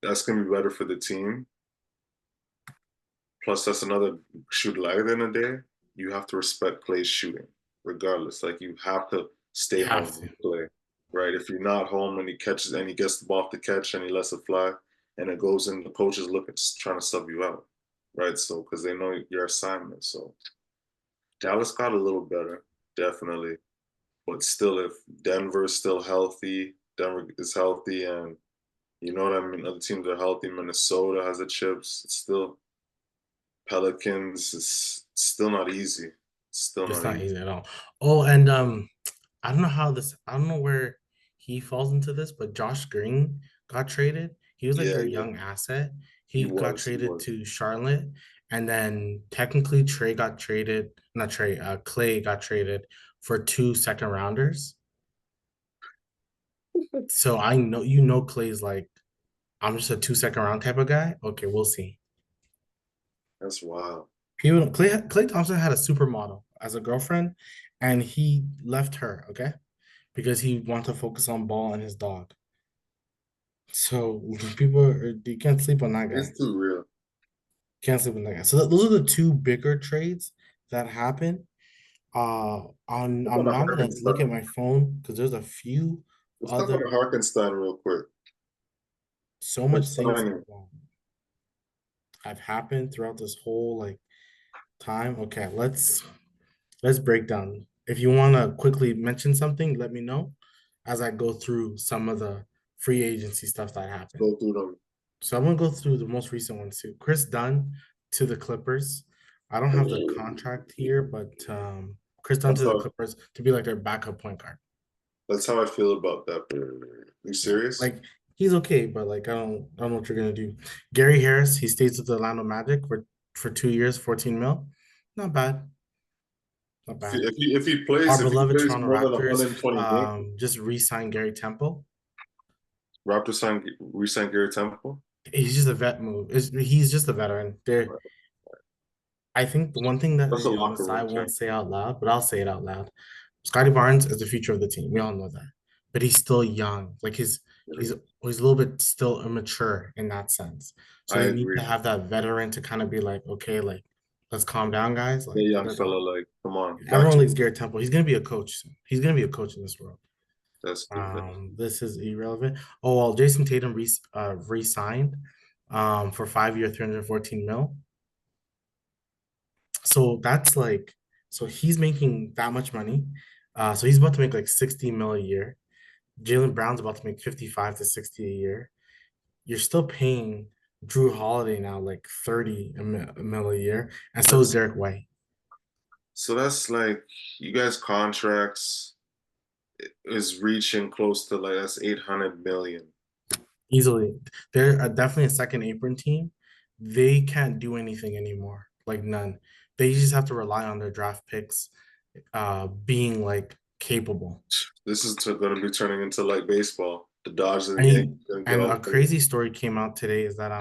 [SPEAKER 2] that's gonna be better for the team. Plus, that's another shooter. Like at the end of the day, you have to respect Clay's shooting, regardless. Like you have to stay
[SPEAKER 1] You
[SPEAKER 2] home
[SPEAKER 1] have to.
[SPEAKER 2] and play, right? If you're not home and he catches and he gets the ball off the catch and he lets it fly and it goes in, the coach is looking trying to sub you out, right? So because they know your assignment. So Dallas got a little better, definitely, but still, if Denver is still healthy, Denver is healthy, and you know what I mean. Other teams are healthy. Minnesota has the chips. It's still Pelicans is still not easy. Still
[SPEAKER 1] It's
[SPEAKER 2] not
[SPEAKER 1] not
[SPEAKER 2] easy.
[SPEAKER 1] easy at all. Oh, and I don't know where he falls into this, but Josh Green got traded. He was like
[SPEAKER 2] Yeah,
[SPEAKER 1] their
[SPEAKER 2] yeah.
[SPEAKER 1] young asset.
[SPEAKER 2] He
[SPEAKER 1] He got
[SPEAKER 2] was. He
[SPEAKER 1] traded
[SPEAKER 2] was.
[SPEAKER 1] to Charlotte, and then technically Trey got traded, not Trey, Clay got traded for two second rounders. So I know Clay's like, I'm just a two second round type of guy. Okay, we'll see.
[SPEAKER 2] That's wild.
[SPEAKER 1] Clay Thompson had a supermodel as a girlfriend, and he left her, okay? Because he wanted to focus on ball and his dog. So you can't sleep on that guy.
[SPEAKER 2] It's too real.
[SPEAKER 1] Can't sleep on that guy. So those are the two bigger trades that happened.
[SPEAKER 2] Talk
[SPEAKER 1] I'm
[SPEAKER 2] about
[SPEAKER 1] now gonna look at
[SPEAKER 2] Harkenstein.
[SPEAKER 1] my phone because there's a few
[SPEAKER 2] Let's talk
[SPEAKER 1] other
[SPEAKER 2] about Harkenstein real quick.
[SPEAKER 1] so
[SPEAKER 2] Good
[SPEAKER 1] much things
[SPEAKER 2] signing.
[SPEAKER 1] have happened throughout this whole like time. Okay, let's break down. If you want to quickly mention something, let me know as I go through some of the free agency stuff that
[SPEAKER 2] Let's
[SPEAKER 1] happened.
[SPEAKER 2] go through them.
[SPEAKER 1] So I'm gonna go through the most recent ones too. Chris Dunn to the Clippers. I don't have the contract here, but Chris Dunn
[SPEAKER 2] That's
[SPEAKER 1] to the
[SPEAKER 2] how
[SPEAKER 1] Clippers to be like their backup point guard.
[SPEAKER 2] that's how I feel about that. You
[SPEAKER 1] Yeah,
[SPEAKER 2] serious?
[SPEAKER 1] like he's okay, but like I don't know what you're gonna do. Gary Harris, he stays with the Orlando Magic for 2 years, 14 mil. Not bad, not bad. Our
[SPEAKER 2] If he
[SPEAKER 1] beloved
[SPEAKER 2] plays
[SPEAKER 1] Toronto
[SPEAKER 2] more than
[SPEAKER 1] Raptors,
[SPEAKER 2] 120 games,
[SPEAKER 1] just re-signed Gary Temple.
[SPEAKER 2] Raptors re-sign Gary Temple.
[SPEAKER 1] He's just a vet move. He's just a veteran. There, I think the one thing that
[SPEAKER 2] That's a
[SPEAKER 1] on the
[SPEAKER 2] locker
[SPEAKER 1] side I
[SPEAKER 2] room
[SPEAKER 1] won't
[SPEAKER 2] thing.
[SPEAKER 1] say out loud, but I'll say it out loud. Scotty Barnes is the future of the team. We all know that, but he's still young. Like he's a little bit still immature in that sense. So
[SPEAKER 2] I
[SPEAKER 1] they need to
[SPEAKER 2] agree.
[SPEAKER 1] have that veteran to kind of be like, okay, like let's calm down, guys.
[SPEAKER 2] The
[SPEAKER 1] Like
[SPEAKER 2] young fella, like, come on, back
[SPEAKER 1] everyone
[SPEAKER 2] to
[SPEAKER 1] likes Garrett Temple. He's gonna be a coach soon. He's gonna be a coach in this world.
[SPEAKER 2] that's
[SPEAKER 1] This is irrelevant. Oh well, Jason Tatum re-signed for 5 year, 314 mil. So that's like, so he's making that much money. So he's about to make like 60 mil a year. Jalen Brown's about to make 55 to 60 a year. You're still paying Drew Holiday now like 30 mil a year, and so is
[SPEAKER 2] that's
[SPEAKER 1] Derek White.
[SPEAKER 2] so that's like you guys contracts is reaching close to like that's 800 million.
[SPEAKER 1] Easily. They're definitely a second apron team. They can't do anything anymore, like none. They just have to rely on their draft picks being like capable.
[SPEAKER 2] This is going to be turning into like baseball. The Dodgers
[SPEAKER 1] I
[SPEAKER 2] and Yankees
[SPEAKER 1] mean,
[SPEAKER 2] going to get
[SPEAKER 1] and
[SPEAKER 2] all the
[SPEAKER 1] a
[SPEAKER 2] players.
[SPEAKER 1] crazy story came out today is that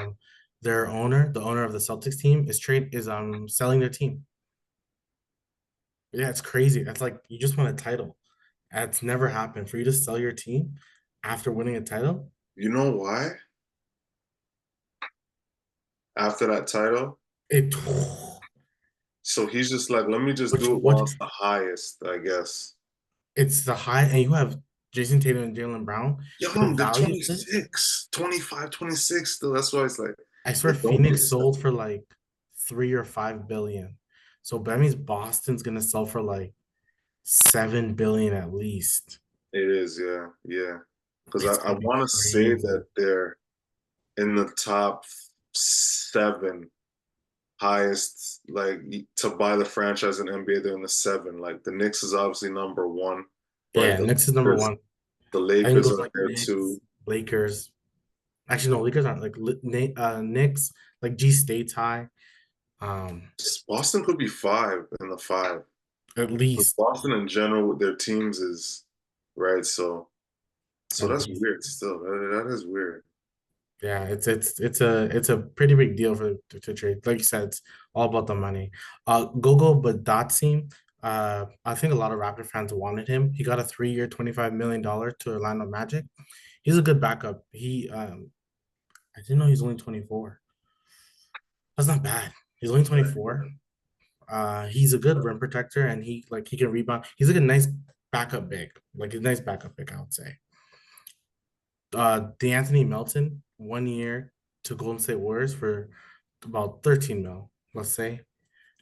[SPEAKER 1] their owner, the owner of the Celtics team, is selling their team. Yeah, it's crazy. That's like you just won a title. That's never happened for you to sell your team after winning a title.
[SPEAKER 2] You know why? After that title,
[SPEAKER 1] It
[SPEAKER 2] so he's just like, let me just
[SPEAKER 1] which
[SPEAKER 2] do it
[SPEAKER 1] which
[SPEAKER 2] while it's the highest, I guess.
[SPEAKER 1] it's the high, and you have Jason Tatum and Jalen Brown. Their
[SPEAKER 2] Young, they're
[SPEAKER 1] value is,
[SPEAKER 2] 26, 25, 26 still. That's why it's like
[SPEAKER 1] I swear,
[SPEAKER 2] they don't get
[SPEAKER 1] Phoenix
[SPEAKER 2] set.
[SPEAKER 1] sold for like 3 or 5 billion. So that means Boston's gonna sell for like 7 billion at least.
[SPEAKER 2] It is, yeah, yeah. Because
[SPEAKER 1] It's
[SPEAKER 2] I
[SPEAKER 1] gonna be
[SPEAKER 2] want to say
[SPEAKER 1] crazy.
[SPEAKER 2] that they're in the top seven highest, like to buy the franchise in NBA. They're in the seven. Like the Knicks is obviously number one, right?
[SPEAKER 1] Yeah, Knicks is number one.
[SPEAKER 2] The
[SPEAKER 1] I think it
[SPEAKER 2] Lakers
[SPEAKER 1] goes
[SPEAKER 2] are
[SPEAKER 1] like
[SPEAKER 2] there
[SPEAKER 1] Knicks,
[SPEAKER 2] too.
[SPEAKER 1] Lakers. Actually, no, Lakers aren't like Knicks, like G State's high. Um,
[SPEAKER 2] Boston could be five in the five.
[SPEAKER 1] at
[SPEAKER 2] But
[SPEAKER 1] least,
[SPEAKER 2] Boston in general with their teams is right. So
[SPEAKER 1] at
[SPEAKER 2] that's
[SPEAKER 1] least.
[SPEAKER 2] weird. Still, that is weird.
[SPEAKER 1] Yeah, it's a pretty big deal for to trade. Like you said, it's all about the money. Gogo Badatsi, I think a lot of Raptor fans wanted him. He got a 3 year, $25 million to Orlando Magic. He's a good backup. I didn't know he's only 24. That's not bad. He's only 24. He's a good rim protector, and he can rebound. He's like a nice backup big, like a nice backup big, I would say. DeAnthony Melton, 1 year to Golden State Warriors for about 13 mil, let's say.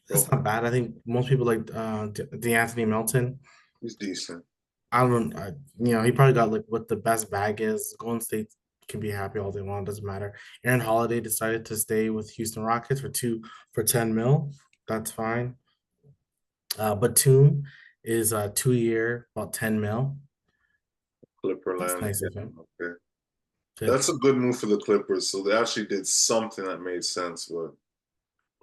[SPEAKER 1] That's
[SPEAKER 2] Okay,
[SPEAKER 1] not bad. I think most people like DeAnthony Melton.
[SPEAKER 2] he's decent.
[SPEAKER 1] I don't, he probably got like what the best bag is. Golden State can be happy all they want. Doesn't matter. Aaron Holiday decided to stay with Houston Rockets for 10 mil. That's fine. Batum is a 2 year, about 10 mil. That's
[SPEAKER 2] Clipperland
[SPEAKER 1] nice of
[SPEAKER 2] again.
[SPEAKER 1] him.
[SPEAKER 2] Okay,
[SPEAKER 1] Good.
[SPEAKER 2] that's a good move for the Clippers. So they actually did something that made sense. But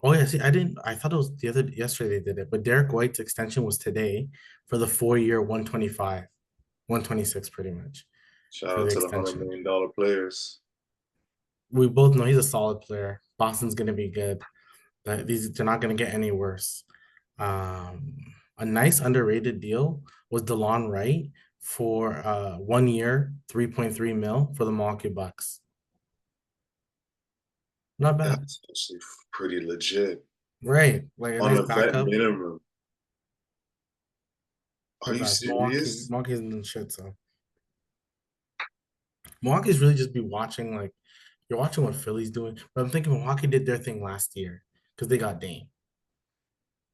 [SPEAKER 1] Oh yeah, see, I didn't. I thought it was yesterday they did it, but Derek White's extension was today for the 4 year, 125, 126, pretty much
[SPEAKER 2] shout
[SPEAKER 1] for
[SPEAKER 2] out
[SPEAKER 1] the
[SPEAKER 2] to the hundred
[SPEAKER 1] extension.
[SPEAKER 2] million dollar players.
[SPEAKER 1] We both know he's a solid player. Boston's gonna be good. They're not gonna get any worse. Um, a nice underrated deal was DeLon Wright for 1 year, 3.3 mil for the Milwaukee Bucks. Not bad,
[SPEAKER 2] That's actually pretty legit
[SPEAKER 1] right? Like a
[SPEAKER 2] on
[SPEAKER 1] nice
[SPEAKER 2] a vet
[SPEAKER 1] backup.
[SPEAKER 2] minimum. Are
[SPEAKER 1] Not
[SPEAKER 2] you
[SPEAKER 1] bad. Milwaukee,
[SPEAKER 2] serious?
[SPEAKER 1] Milwaukee's in shit, so Milwaukee's really just be watching like you're watching what Philly's doing. But I'm thinking Milwaukee did their thing last year because they got Dame,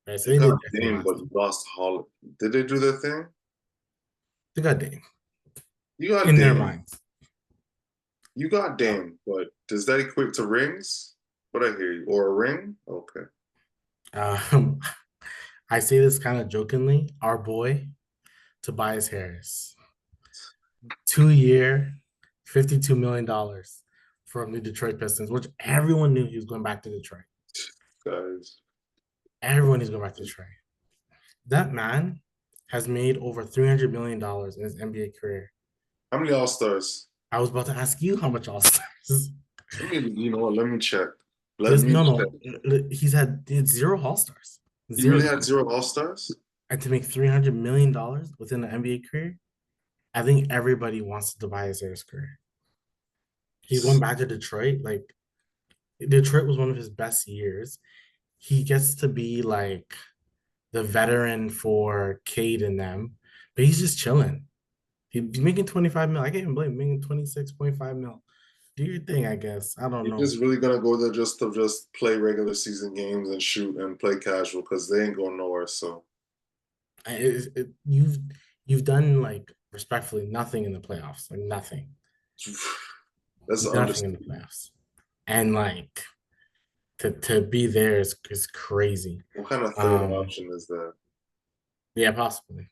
[SPEAKER 1] right? So
[SPEAKER 2] They
[SPEAKER 1] they
[SPEAKER 2] got
[SPEAKER 1] did their thing
[SPEAKER 2] Dame,
[SPEAKER 1] last
[SPEAKER 2] but
[SPEAKER 1] year.
[SPEAKER 2] lost Hall. Did they do their thing?
[SPEAKER 1] They got Dame
[SPEAKER 2] You got
[SPEAKER 1] in their
[SPEAKER 2] Dame.
[SPEAKER 1] minds.
[SPEAKER 2] You got Dame, but does that equate to rings? What I hear you, or a ring? Okay.
[SPEAKER 1] Um, I say this kind of jokingly. Our boy Tobias Harris, 2 year, $52 million from the Detroit Pistons, which everyone knew he was going back to Detroit.
[SPEAKER 2] Guys,
[SPEAKER 1] Everyone is going back to Detroit. That man has made over $300 million in his NBA career.
[SPEAKER 2] how many All Stars?
[SPEAKER 1] I was about to ask you how much All Stars.
[SPEAKER 2] Let me, you know what? Let me check. Let
[SPEAKER 1] This
[SPEAKER 2] me
[SPEAKER 1] no
[SPEAKER 2] check.
[SPEAKER 1] no, he's had zero All Stars,
[SPEAKER 2] He really
[SPEAKER 1] zero.
[SPEAKER 2] had zero All Stars?
[SPEAKER 1] And to make $300 million within an NBA career, I think everybody wants to buy Isaiah's career. He's going back to Detroit. Like Detroit was one of his best years. He gets to be like the veteran for Cade and them, but he's just chilling. He's making 25 mil. I can't even blame him making 26.5 mil. Do your thing, I guess. I don't
[SPEAKER 2] You're
[SPEAKER 1] know.
[SPEAKER 2] just really gonna go there just to just play regular season games and shoot and play casual because they ain't going nowhere. So
[SPEAKER 1] You've done like respectfully nothing in the playoffs, like nothing,
[SPEAKER 2] that's an
[SPEAKER 1] nothing in the
[SPEAKER 2] understatement.
[SPEAKER 1] playoffs, and like to be there is crazy.
[SPEAKER 2] What kind of third
[SPEAKER 1] Um,
[SPEAKER 2] option is that?
[SPEAKER 1] yeah, possibly.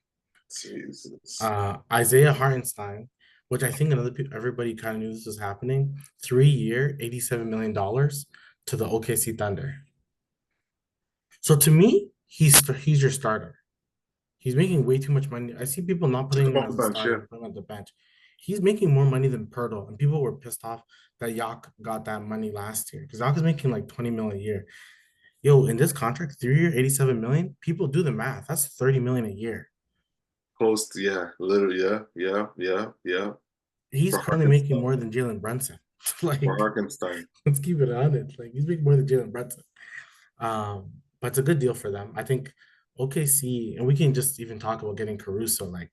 [SPEAKER 2] Jesus.
[SPEAKER 1] Isaiah Hartenstein, which I think another people, everybody kind of knew this was happening. 3 year, $87 million to the OKC Thunder. So to me, he's your starter. He's making way too much money. I see people not
[SPEAKER 2] To
[SPEAKER 1] putting
[SPEAKER 2] come
[SPEAKER 1] him
[SPEAKER 2] off the
[SPEAKER 1] as a
[SPEAKER 2] bench, yeah.
[SPEAKER 1] starter, putting him on the bench. He's making more money than Pirtle, and people were pissed off that Yak got that money last year because Yak is making like 20 million a year. Yo, in this contract, 3 year, 87 million. People do the math. That's 30 million a year.
[SPEAKER 2] Close to, yeah, literally, yeah, yeah, yeah, yeah.
[SPEAKER 1] He's
[SPEAKER 2] For
[SPEAKER 1] currently making
[SPEAKER 2] Harkenstein.
[SPEAKER 1] more than Jalen Brunson.
[SPEAKER 2] For
[SPEAKER 1] Like,
[SPEAKER 2] Harkenstein.
[SPEAKER 1] let's keep it honest. Like, he's making more than Jalen Brunson. But it's a good deal for them. I think OKC, and we can just even talk about getting Caruso. Like,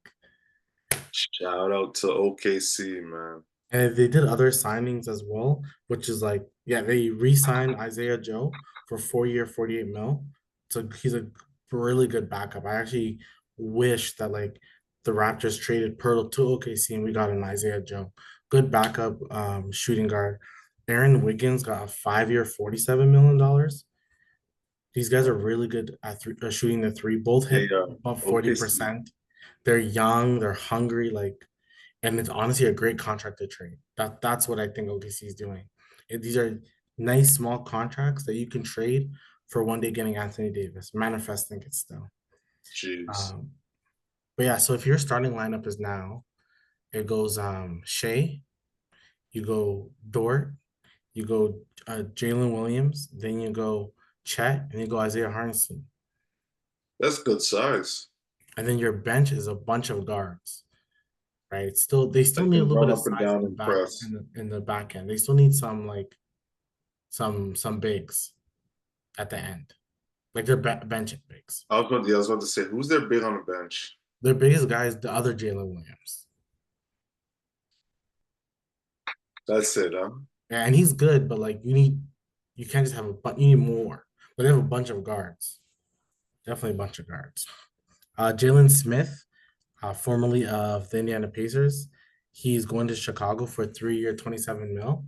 [SPEAKER 2] Shout out to OKC, man.
[SPEAKER 1] and they did other signings as well, which is like, yeah, they re-signed Isaiah Joe for 4 year, 48 mil. So he's a really good backup. I actually wish that like the Raptors traded Pirtle to OKC and we got an Isaiah Joe. Good backup shooting guard. Aaron Wiggins got a 5 year, $47 million. These guys are really good at shooting the three. Both
[SPEAKER 2] Hey,
[SPEAKER 1] hit above
[SPEAKER 2] OKC.
[SPEAKER 1] 40%. They're young, they're hungry, like, and it's honestly a great contract to trade. That's what I think OKC is doing. These are nice small contracts that you can trade for one day getting Anthony Davis, manifesting it still.
[SPEAKER 2] Jeez.
[SPEAKER 1] Um, but yeah, so if your starting lineup is now, it goes Shea, you go Dort, you go Jalen Williams, then you go Chet, and you go Isaiah Hartenstein.
[SPEAKER 2] That's good size.
[SPEAKER 1] And then your bench is a bunch of guards, right? Still, they still
[SPEAKER 2] That
[SPEAKER 1] need a
[SPEAKER 2] can
[SPEAKER 1] little bit
[SPEAKER 2] run
[SPEAKER 1] of
[SPEAKER 2] up and
[SPEAKER 1] size in
[SPEAKER 2] down
[SPEAKER 1] the
[SPEAKER 2] and
[SPEAKER 1] back
[SPEAKER 2] press.
[SPEAKER 1] in the back end. They still need some like some bigs at the end, like their bench bigs.
[SPEAKER 2] I was about to say, who's their big on the bench?
[SPEAKER 1] Their biggest guy is the other Jalen Williams.
[SPEAKER 2] That's it, huh?
[SPEAKER 1] Yeah, and he's good, but like you can't just have you need more. But they have a bunch of guards, definitely a bunch of guards. Jalen Smith, formerly of the Indiana Pacers, he's going to Chicago for a 3 year, 27 mil.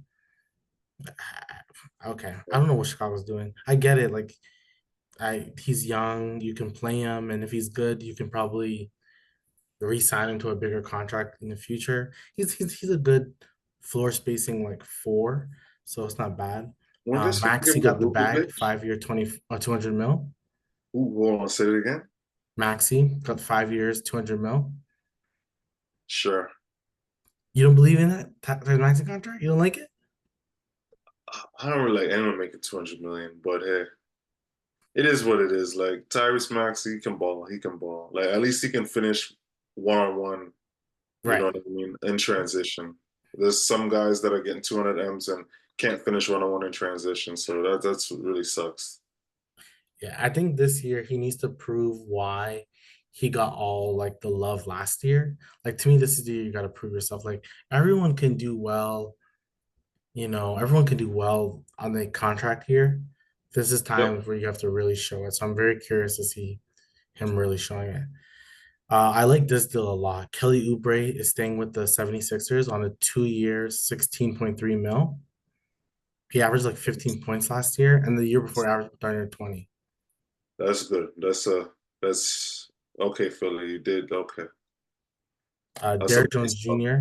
[SPEAKER 1] Okay, I don't know what Chicago's doing. I get it, like he's young, you can play him, and if he's good, you can probably re-sign him to a bigger contract in the future. He's a good floor spacing like four, so it's not bad.
[SPEAKER 2] Weren't they supposed to give
[SPEAKER 1] Maxi
[SPEAKER 2] him to
[SPEAKER 1] got the bag,
[SPEAKER 2] Vucevic?
[SPEAKER 1] 5 year 20 200 mil.
[SPEAKER 2] Ooh, hold on, say it again.
[SPEAKER 1] Maxi got 5 years, 200 mil.
[SPEAKER 2] Sure.
[SPEAKER 1] You don't believe in that Maxi contract? You don't like it?
[SPEAKER 2] I don't really like anyone making 200 million, but hey, it is what it is. Like Tyrese Maxey, he can ball. He can ball. Like at least he can finish one on one. You know
[SPEAKER 1] Right.
[SPEAKER 2] what I mean? In transition. There's some guys that are getting 200 M's and can't finish one on one in transition. So that's what really sucks.
[SPEAKER 1] Yeah, I think this year he needs to prove why he got all like the love last year. Like to me, this is the year you got to prove yourself. Like everyone can do well, everyone can do well on the contract here. This is
[SPEAKER 2] Yep.
[SPEAKER 1] times where you have to really show it. So I'm very curious to see him really showing it. I like this deal a lot. Kelly Oubre is staying with the 76ers on a 2 year, 16.3 mil. He averaged like 15 points last year, and the year before averaged 120.
[SPEAKER 2] That's good. That's okay, Philly. You did okay. That's a
[SPEAKER 1] Derrick
[SPEAKER 2] nice
[SPEAKER 1] Jones
[SPEAKER 2] bump.
[SPEAKER 1] Jr.,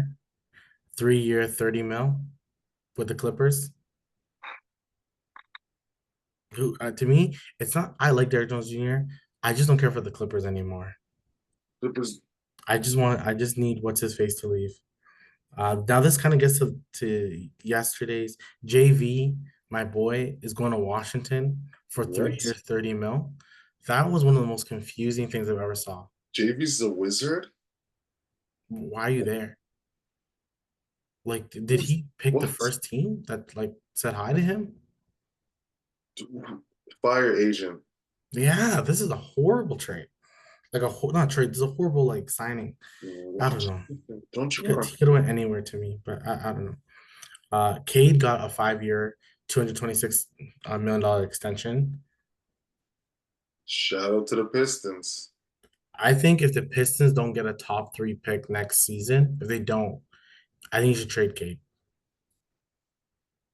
[SPEAKER 1] 3 year, 30 mil with the Clippers. Who to me, it's not. I like Derrick Jones Jr. I just don't care for the Clippers anymore.
[SPEAKER 2] Clippers,
[SPEAKER 1] I just need what's his face to leave. Now this kind of gets to yesterday's JV. My boy is going to Washington for three
[SPEAKER 2] what?
[SPEAKER 1] years, 30 mil. That was one of the most confusing things I've ever saw.
[SPEAKER 2] JV's a wizard.
[SPEAKER 1] Why are you there? Like, did
[SPEAKER 2] Who's
[SPEAKER 1] he pick the
[SPEAKER 2] what?
[SPEAKER 1] first team that like said hi to him?
[SPEAKER 2] Fire agent.
[SPEAKER 1] Yeah, this is a horrible trade. Like not trade. This is a horrible like signing. I don't
[SPEAKER 2] What?
[SPEAKER 1] know.
[SPEAKER 2] Don't you
[SPEAKER 1] He could
[SPEAKER 2] want?
[SPEAKER 1] he could have went anywhere to me, but I don't know. Cade got a 5 year, $226 million extension.
[SPEAKER 2] Shout out to the Pistons.
[SPEAKER 1] I think if the Pistons don't get a top three pick next season, if they don't, I think you should trade Cade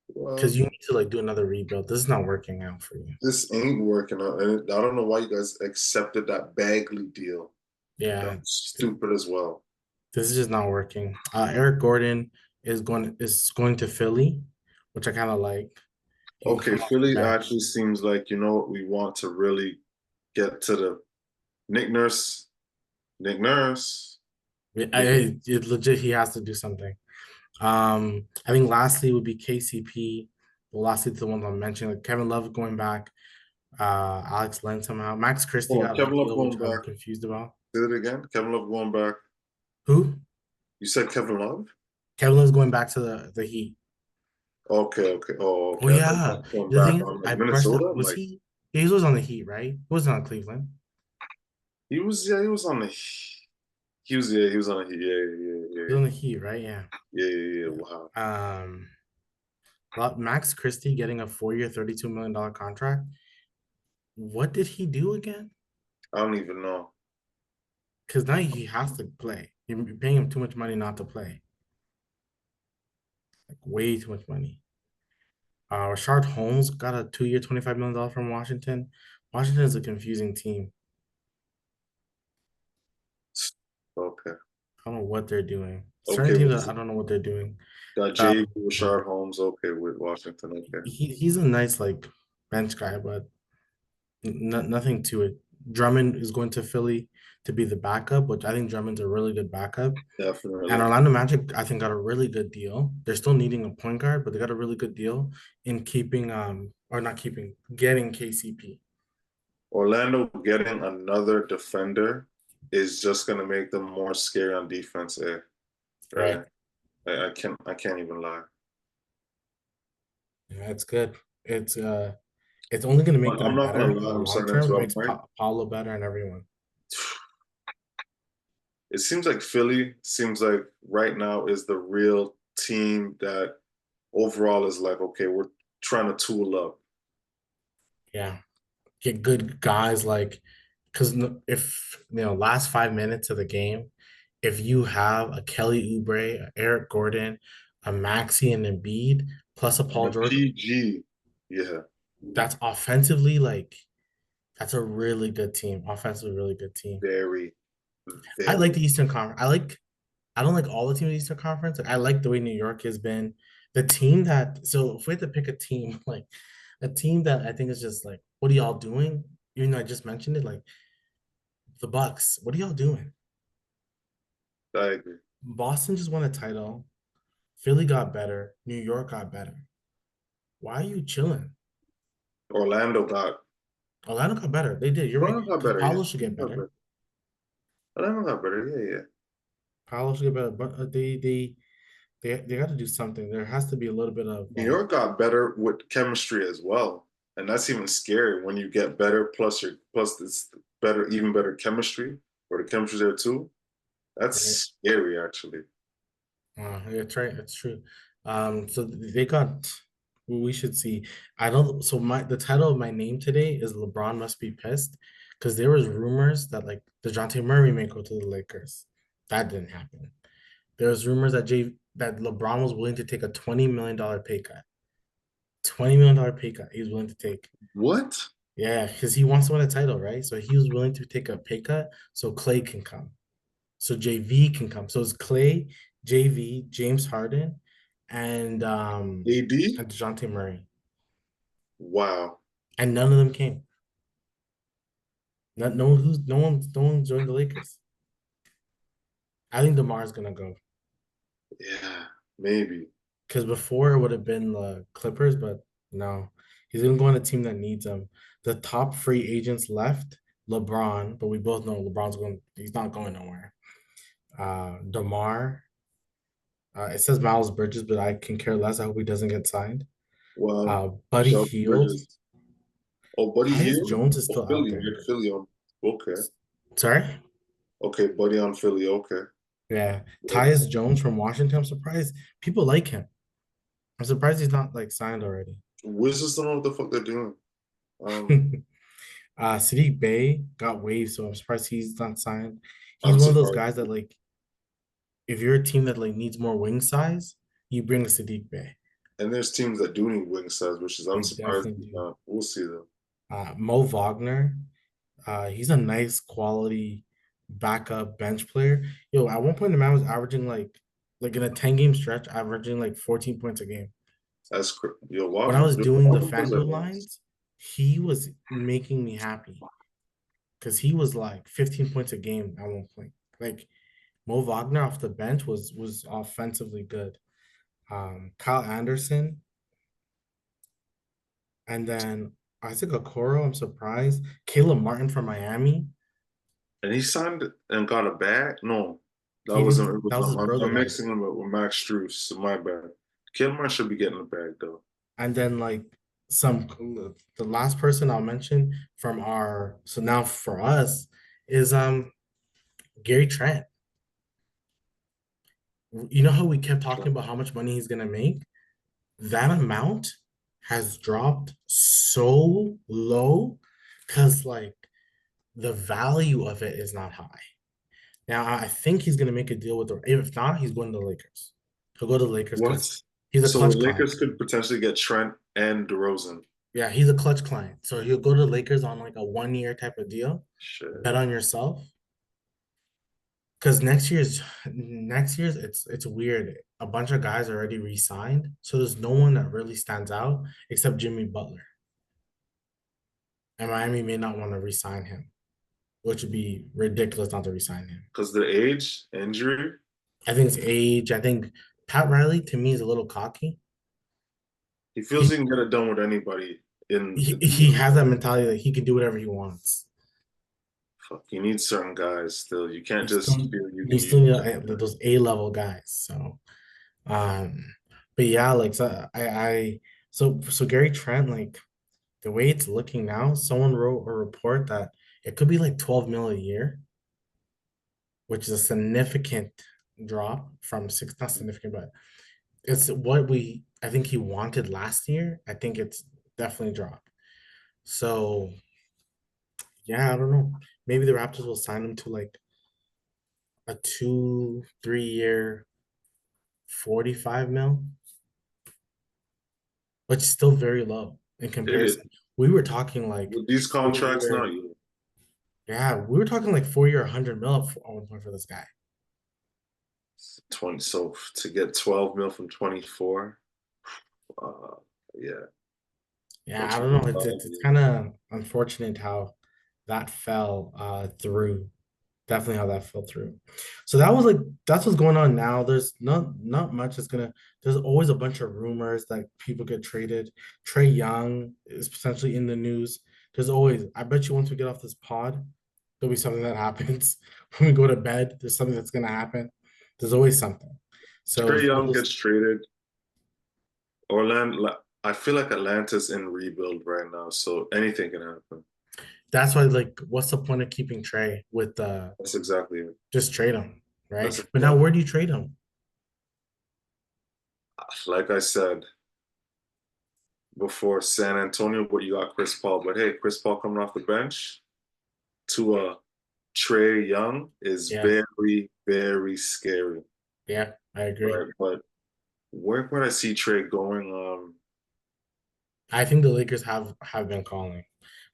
[SPEAKER 1] because
[SPEAKER 2] Well,
[SPEAKER 1] you need to like do another rebuild. This is not working out for you.
[SPEAKER 2] this ain't working out, and I don't know why you guys accepted that Bagley deal.
[SPEAKER 1] Yeah,
[SPEAKER 2] That's stupid as well.
[SPEAKER 1] this is just not working. Eric Gordon is going to Philly, which I kind of like. He can
[SPEAKER 2] Okay,
[SPEAKER 1] come off the
[SPEAKER 2] Philly actually
[SPEAKER 1] bench.
[SPEAKER 2] seems like you know what we want to really get to the Nick Nurse. Nick Nurse. Nick,
[SPEAKER 1] It legit he has to do something. I think lastly would be KCP. Well, lastly, the ones I'm mentioning, like Kevin Love going back, Alex Len somehow. Max Christie
[SPEAKER 2] oh,
[SPEAKER 1] got a
[SPEAKER 2] Kevin Love
[SPEAKER 1] deal, which
[SPEAKER 2] going
[SPEAKER 1] I'm
[SPEAKER 2] back.
[SPEAKER 1] confused about.
[SPEAKER 2] Did it again? Kevin Love going back.
[SPEAKER 1] Who?
[SPEAKER 2] You said Kevin Love?
[SPEAKER 1] Kevin Love's going back to the Heat.
[SPEAKER 2] Okay, okay. Oh,
[SPEAKER 1] Oh
[SPEAKER 2] okay. I thought
[SPEAKER 1] yeah.
[SPEAKER 2] that going
[SPEAKER 1] The
[SPEAKER 2] back
[SPEAKER 1] thing is,
[SPEAKER 2] on like
[SPEAKER 1] I brushed
[SPEAKER 2] Minnesota.
[SPEAKER 1] up.
[SPEAKER 2] I'm
[SPEAKER 1] Was
[SPEAKER 2] like,
[SPEAKER 1] he? Yeah, he was on the Heat, right? He wasn't on Cleveland.
[SPEAKER 2] he was yeah, he was on the he was yeah, he was on the
[SPEAKER 1] He was on the Heat, right? Yeah.
[SPEAKER 2] yeah.
[SPEAKER 1] Yeah.
[SPEAKER 2] Wow.
[SPEAKER 1] Max Christie getting a 4 year, $32 million contract. What did he do again?
[SPEAKER 2] I don't even know.
[SPEAKER 1] Because now he has to play. You're paying him too much money not to play. Like way too much money. Rashard Holmes got a 2 year, $25 million from Washington. Washington is a confusing team.
[SPEAKER 2] Okay.
[SPEAKER 1] I don't know what they're doing. Certain
[SPEAKER 2] Okay,
[SPEAKER 1] teams,
[SPEAKER 2] what's
[SPEAKER 1] I don't know what they're doing.
[SPEAKER 2] got J.
[SPEAKER 1] Um,
[SPEAKER 2] Rashard Holmes, okay, with Washington, okay.
[SPEAKER 1] he's a nice like bench guy, but nothing to it. Drummond is going to Philly to be the backup, which I think Drummond's a really good backup. And
[SPEAKER 2] Definitely.
[SPEAKER 1] Orlando Magic, I think, got a really good deal. They're still needing a point guard, but they got a really good deal in keeping or not keeping, getting KCP.
[SPEAKER 2] Orlando getting another defender is just gonna make them more scary on defense,
[SPEAKER 1] Right.
[SPEAKER 2] right? I can't even lie.
[SPEAKER 1] Yeah, it's good. It's only gonna make
[SPEAKER 2] But I'm
[SPEAKER 1] them
[SPEAKER 2] not gonna
[SPEAKER 1] better in
[SPEAKER 2] lie,
[SPEAKER 1] the
[SPEAKER 2] I'm
[SPEAKER 1] long
[SPEAKER 2] starting
[SPEAKER 1] term.
[SPEAKER 2] to
[SPEAKER 1] It
[SPEAKER 2] I'm
[SPEAKER 1] makes
[SPEAKER 2] right.
[SPEAKER 1] Paulo better and everyone.
[SPEAKER 2] It seems like Philly seems like right now is the real team that overall is like, okay, we're trying to tool up.
[SPEAKER 1] Yeah. Get good guys like because if last 5 minutes of the game, if you have a Kelly Oubre, a Eric Gordon, a Maxi and Embiid, plus a
[SPEAKER 2] And
[SPEAKER 1] Paul
[SPEAKER 2] the
[SPEAKER 1] George,
[SPEAKER 2] PG, yeah,
[SPEAKER 1] that's offensively like that's a really good team. Offensively, really good team.
[SPEAKER 2] very,
[SPEAKER 1] I like
[SPEAKER 2] very.
[SPEAKER 1] the Eastern Conference. I don't like all the teams in the Eastern Conference. Like, I like the way New York has been. The team that so if we had to pick a team, like a team that I think is just like, what are y'all doing? Even though I just mentioned it, like the Bucks. What are y'all doing?
[SPEAKER 2] I agree.
[SPEAKER 1] Boston just won a title. Philly got better. New York got better. Why are you chilling?
[SPEAKER 2] Orlando got
[SPEAKER 1] Orlando got better. They did. You're right.
[SPEAKER 2] Orlando got
[SPEAKER 1] Because
[SPEAKER 2] better, yeah.
[SPEAKER 1] Paolo should get
[SPEAKER 2] Orlando got
[SPEAKER 1] better.
[SPEAKER 2] better. Orlando got better, yeah, yeah.
[SPEAKER 1] Paolo should get better. But they got to do something. There has to be a little bit of
[SPEAKER 2] New York got better with chemistry as well, and that's even scary when you get better. Plus this better, even better chemistry, or the chemistry there too. That's
[SPEAKER 1] right.
[SPEAKER 2] scary, actually.
[SPEAKER 1] That's right. That's true. So they got. We should see. I don't. So the title of my name today is LeBron must be pissed because there was rumors that like Dejounte Murray may go to the Lakers. That didn't happen. There was rumors that LeBron was willing to take a $20 million pay cut. $20 million pay cut he was willing to take.
[SPEAKER 2] What?
[SPEAKER 1] Yeah, because he wants to win a title, right? So he was willing to take a pay cut so Clay can come. So JV can come. So it's Clay, JV, James Harden,
[SPEAKER 2] AD?
[SPEAKER 1] and DeJounte Murray.
[SPEAKER 2] Wow.
[SPEAKER 1] And none of them came. No one joined the Lakers. I think DeMar's gonna go.
[SPEAKER 2] Yeah, maybe.
[SPEAKER 1] Because before it would have been the Clippers, but no. He's gonna go on a team that needs him. The top free agents left, LeBron, but we both know he's not going nowhere. DeMar. It says Miles Bridges, but I can care less. I hope he doesn't get signed.
[SPEAKER 2] Well,
[SPEAKER 1] Buddy
[SPEAKER 2] Shelton
[SPEAKER 1] Hield.
[SPEAKER 2] Bridges. Oh, Buddy
[SPEAKER 1] Tyus
[SPEAKER 2] Hield?
[SPEAKER 1] Jones is
[SPEAKER 2] Oh,
[SPEAKER 1] still out
[SPEAKER 2] Philly.
[SPEAKER 1] there.
[SPEAKER 2] You're Philly on. Okay.
[SPEAKER 1] Sorry?
[SPEAKER 2] Okay, Buddy on Philly. Okay.
[SPEAKER 1] Yeah.
[SPEAKER 2] Okay.
[SPEAKER 1] Tyus Jones from Washington. I'm surprised people like him. I'm surprised he's not like signed already.
[SPEAKER 2] Wizards don't know what the fuck they're doing. Um,
[SPEAKER 1] Sadiq Bey got waived, so I'm surprised he's not signed. He's
[SPEAKER 2] I'm
[SPEAKER 1] one of those
[SPEAKER 2] surprised.
[SPEAKER 1] guys that like if you're a team that like needs more wing size, you bring a Sadiq Bey.
[SPEAKER 2] And there's teams that do need wing size, which is I'm
[SPEAKER 1] They
[SPEAKER 2] surprised
[SPEAKER 1] definitely
[SPEAKER 2] he's
[SPEAKER 1] do.
[SPEAKER 2] not. We'll see though.
[SPEAKER 1] Mo Wagner, he's a nice quality backup bench player. Yo, at one point the man was averaging like in a 10 game stretch, averaging like 14 points a game.
[SPEAKER 2] Yo,
[SPEAKER 1] When I was doing the
[SPEAKER 2] Wagner's are
[SPEAKER 1] FanDuel
[SPEAKER 2] nice.
[SPEAKER 1] lines, he was making me happy because he was like 15 points a game at one point. Like Mo Wagner off the bench was offensively good. Kyle Anderson, and then Isaac Okoro, I'm surprised. Caleb Martin from Miami.
[SPEAKER 2] And he signed and got a bag? No, that
[SPEAKER 1] He
[SPEAKER 2] wasn't.
[SPEAKER 1] didn't
[SPEAKER 2] It was
[SPEAKER 1] that was his
[SPEAKER 2] not.
[SPEAKER 1] brother
[SPEAKER 2] I'm
[SPEAKER 1] got it.
[SPEAKER 2] mixing him up with Max Strus. So my bad. Kilmer should be getting a bag though.
[SPEAKER 1] And then like some the last person I'll mention from our so now for us is Gary Trent. You know how we kept talking about how much money he's gonna make? That amount has dropped so low because like the value of it is not high. Now I think he's gonna make a deal with the if not, he's going to the Lakers. He'll go to the Lakers
[SPEAKER 2] What?
[SPEAKER 1] because he's a
[SPEAKER 2] So the
[SPEAKER 1] clutch client.
[SPEAKER 2] Lakers could potentially get Trent and DeRozan.
[SPEAKER 1] Yeah, he's a clutch client. So he'll go to the Lakers on like a 1 year type of deal.
[SPEAKER 2] Shit.
[SPEAKER 1] Bet on yourself. Because next year's it's weird. A bunch of guys already re-signed. So there's no one that really stands out except Jimmy Butler. And Miami may not want to re-sign him, which would be ridiculous not to re-sign him.
[SPEAKER 2] Because the age, injury,
[SPEAKER 1] I think it's age. I think Pat Riley to me is a little cocky.
[SPEAKER 2] he feels he
[SPEAKER 1] He
[SPEAKER 2] can get it done with anybody
[SPEAKER 1] he,
[SPEAKER 2] in the
[SPEAKER 1] he has that mentality that he can do whatever he wants.
[SPEAKER 2] fuck. You need certain guys still. You can't
[SPEAKER 1] You still
[SPEAKER 2] just feel you
[SPEAKER 1] you
[SPEAKER 2] can
[SPEAKER 1] still
[SPEAKER 2] use
[SPEAKER 1] need
[SPEAKER 2] everybody.
[SPEAKER 1] those A-level guys. So but yeah, like so so Gary Trent, like the way it's looking now, someone wrote a report that it could be like 12 mil a year, which is a significant drop from six, not significant, but it's what we I think he wanted last year. I think it's definitely dropped. So yeah, I don't know. Maybe the Raptors will sign him to like a 2, 3 year 45 mil, which is still very low in
[SPEAKER 2] It is.
[SPEAKER 1] comparison. We were talking like
[SPEAKER 2] With these
[SPEAKER 1] four
[SPEAKER 2] contracts now,
[SPEAKER 1] year,
[SPEAKER 2] you
[SPEAKER 1] yeah, we were talking like 4 year 100 mil at one point for this guy.
[SPEAKER 2] 20. So to get 12 mil from 24, uh, yeah.
[SPEAKER 1] Yeah,
[SPEAKER 2] Which
[SPEAKER 1] I
[SPEAKER 2] is
[SPEAKER 1] don't know. It's
[SPEAKER 2] value.
[SPEAKER 1] kind of unfortunate how that fell through. Definitely how that fell through. So that was like that's what's going on now. There's not much that's gonna. There's always a bunch of rumors that people get traded. Trey Young is potentially in the news. There's always. I bet you once we get off this pod, there'll be something that happens when we go to bed. There's something that's gonna happen. There's always something. So
[SPEAKER 2] Trey
[SPEAKER 1] it's one of
[SPEAKER 2] Young
[SPEAKER 1] those.
[SPEAKER 2] gets traded. Orlando, I feel like Atlanta's in rebuild right now, so anything can happen.
[SPEAKER 1] That's why, like, what's the point of keeping Trey with
[SPEAKER 2] That's exactly it.
[SPEAKER 1] just trade him, right?
[SPEAKER 2] That's
[SPEAKER 1] But now
[SPEAKER 2] exactly
[SPEAKER 1] where do you trade him?
[SPEAKER 2] like I said before San Antonio, but you got Chris Paul. But hey, Chris Paul coming off the bench to Trey Young is
[SPEAKER 1] Yeah,
[SPEAKER 2] very, very scary.
[SPEAKER 1] yeah, I agree.
[SPEAKER 2] Right. But where would I see Trey going?
[SPEAKER 1] I think the Lakers have been calling,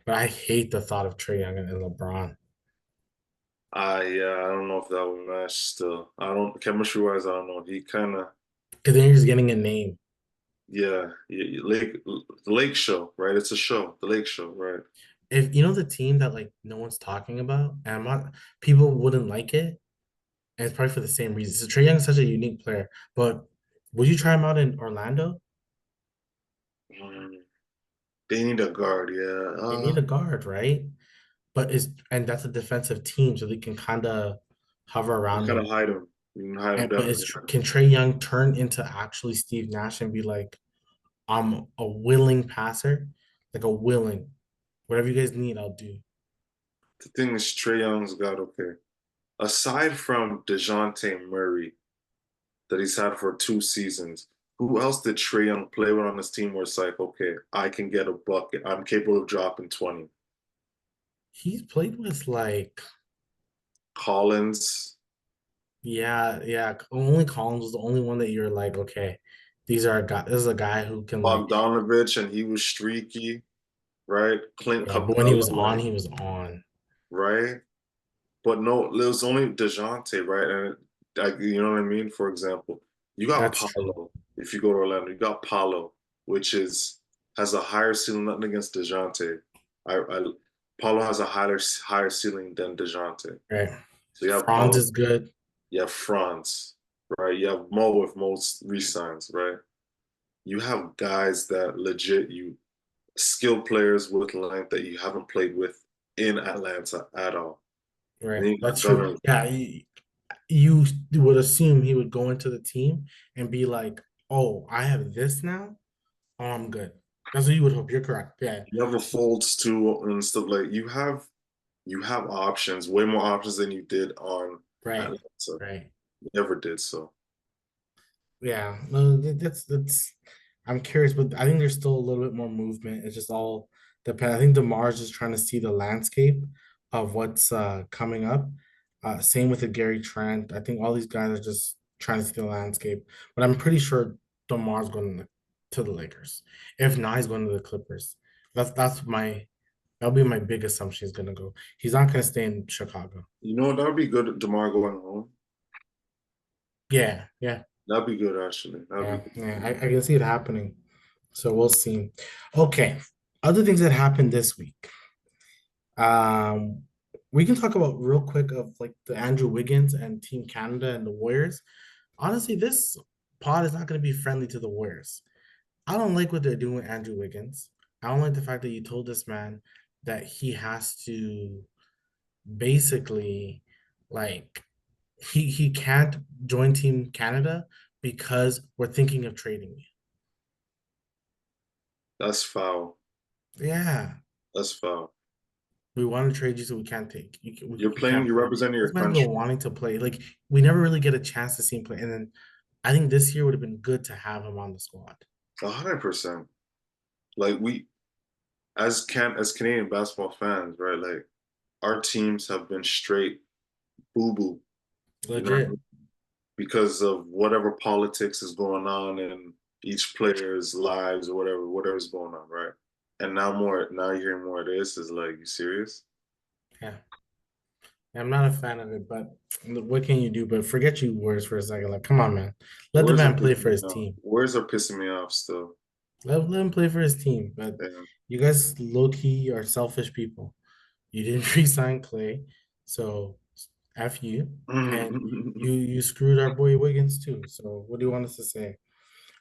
[SPEAKER 1] but I hate the thought of Trey Young and LeBron
[SPEAKER 2] Yeah, I don't know if that would match still. I don't chemistry wise, I don't know. He kinda
[SPEAKER 1] because then you're just getting a name.
[SPEAKER 2] yeah, the Lake Show, right? It's a show, the Lake Show, right?
[SPEAKER 1] If you know the team that like no one's talking about, and I'm not, people wouldn't like it, and it's probably for the same reason. So Trey Young is such a unique player, but would you try him out in Orlando?
[SPEAKER 2] Mm. They need a guard, yeah.
[SPEAKER 1] They need a guard, right? But is and that's a defensive team, so they can kind of hover
[SPEAKER 2] You
[SPEAKER 1] around
[SPEAKER 2] kind of
[SPEAKER 1] him.
[SPEAKER 2] hide him. You can hide him
[SPEAKER 1] And but
[SPEAKER 2] definitely. Hide him.
[SPEAKER 1] can Trey Young turn into actually Steve Nash and be like, I'm a willing passer, like a willing, whatever you guys need, I'll do.
[SPEAKER 2] The thing is, Trey Young's got okay. Aside from DeJounte Murray, that he's had for 2 seasons, who else did Trey Young play with on his team where it's like, okay, I can get a bucket. I'm capable of dropping 20.
[SPEAKER 1] He's played with like,
[SPEAKER 2] Collins,
[SPEAKER 1] yeah. Only Collins was the only one that you're like, okay, these are a guy. This is a guy who can like,
[SPEAKER 2] Bogdanovich, and he was streaky, right? Clint
[SPEAKER 1] yeah. But when he
[SPEAKER 2] Capella,
[SPEAKER 1] was on,
[SPEAKER 2] like,
[SPEAKER 1] he was on.
[SPEAKER 2] right? But no, it was only DeJounte, right? And like, you know what I mean? For example, you got
[SPEAKER 1] That's true.
[SPEAKER 2] Paolo. If you go to Orlando, you got Paolo, which is has a higher ceiling. Nothing against DeJounte. I Paolo has a higher ceiling than DeJounte.
[SPEAKER 1] Right.
[SPEAKER 2] So you have
[SPEAKER 1] Franz
[SPEAKER 2] Paolo,
[SPEAKER 1] is good.
[SPEAKER 2] you have Franz, right? You have Mo with most resigns, right? You have guys that legit you skilled players with length that you haven't played with in Atlanta at all. And
[SPEAKER 1] Right.
[SPEAKER 2] then you got
[SPEAKER 1] That's true.
[SPEAKER 2] Gunner.
[SPEAKER 1] Yeah. You would assume he would go into the team and be like, oh, I have this now. Oh, I'm good. That's what you would hope. You're correct. Yeah.
[SPEAKER 2] You have a folds too and stuff like you have options, way more options than you did on
[SPEAKER 1] Right.
[SPEAKER 2] Atlanta.
[SPEAKER 1] Right.
[SPEAKER 2] You never did so.
[SPEAKER 1] Yeah. No, that's I'm curious, but I think there's still a little bit more movement. It's just all depend. I think DeMar's just trying to see the landscape of what's coming up. Same with the Gary Trent. I think all these guys are just trying to see the landscape. But I'm pretty sure DeMar's going to the Lakers. If not, he's going to the Clippers. That's my that'll be my big assumption he's gonna go. He's not gonna stay in Chicago.
[SPEAKER 2] You know that would be good, DeMar going home.
[SPEAKER 1] Yeah, yeah,
[SPEAKER 2] That'd be good actually. That'd be
[SPEAKER 1] yeah,
[SPEAKER 2] good.
[SPEAKER 1] yeah. I can see it happening. So we'll see. Okay. Other things that happened this week. Um, we can talk about real quick of like the Andrew Wiggins and Team Canada and the Warriors. Honestly, this pod is not going to be friendly to the Warriors. I don't like what they're doing with Andrew Wiggins. I don't like the fact that you told this man that he has to basically like he can't join Team Canada because we're thinking of trading you.
[SPEAKER 2] That's foul.
[SPEAKER 1] Yeah,
[SPEAKER 2] That's foul.
[SPEAKER 1] we want to trade you, so we can't take you.
[SPEAKER 2] You're
[SPEAKER 1] We
[SPEAKER 2] playing,
[SPEAKER 1] can't
[SPEAKER 2] you're
[SPEAKER 1] play.
[SPEAKER 2] representing your
[SPEAKER 1] This man's been
[SPEAKER 2] country.
[SPEAKER 1] wanting to play. Like we never really get a chance to see him play, and then I think this year would have been good to have him on the squad.
[SPEAKER 2] 100%. Like we as Canadian basketball fans, right? Like our teams have been straight boo boo. You know what I
[SPEAKER 1] Legit.
[SPEAKER 2] mean? Because of whatever politics is going on in each player's lives or whatever's going on, right? And now you're hearing more of this is like, you serious?
[SPEAKER 1] Yeah. I'm not a fan of it, but what can you do? But forget you words for a second. Like, come on, man. Let the
[SPEAKER 2] Words are
[SPEAKER 1] man play
[SPEAKER 2] pissing
[SPEAKER 1] for
[SPEAKER 2] me
[SPEAKER 1] his
[SPEAKER 2] off.
[SPEAKER 1] team.
[SPEAKER 2] Words are pissing me off still.
[SPEAKER 1] Let him play for his team. But
[SPEAKER 2] Yeah.
[SPEAKER 1] you guys low key are selfish people. You didn't re-sign Clay, so F you. And you screwed our boy Wiggins too. So what do you want us to say?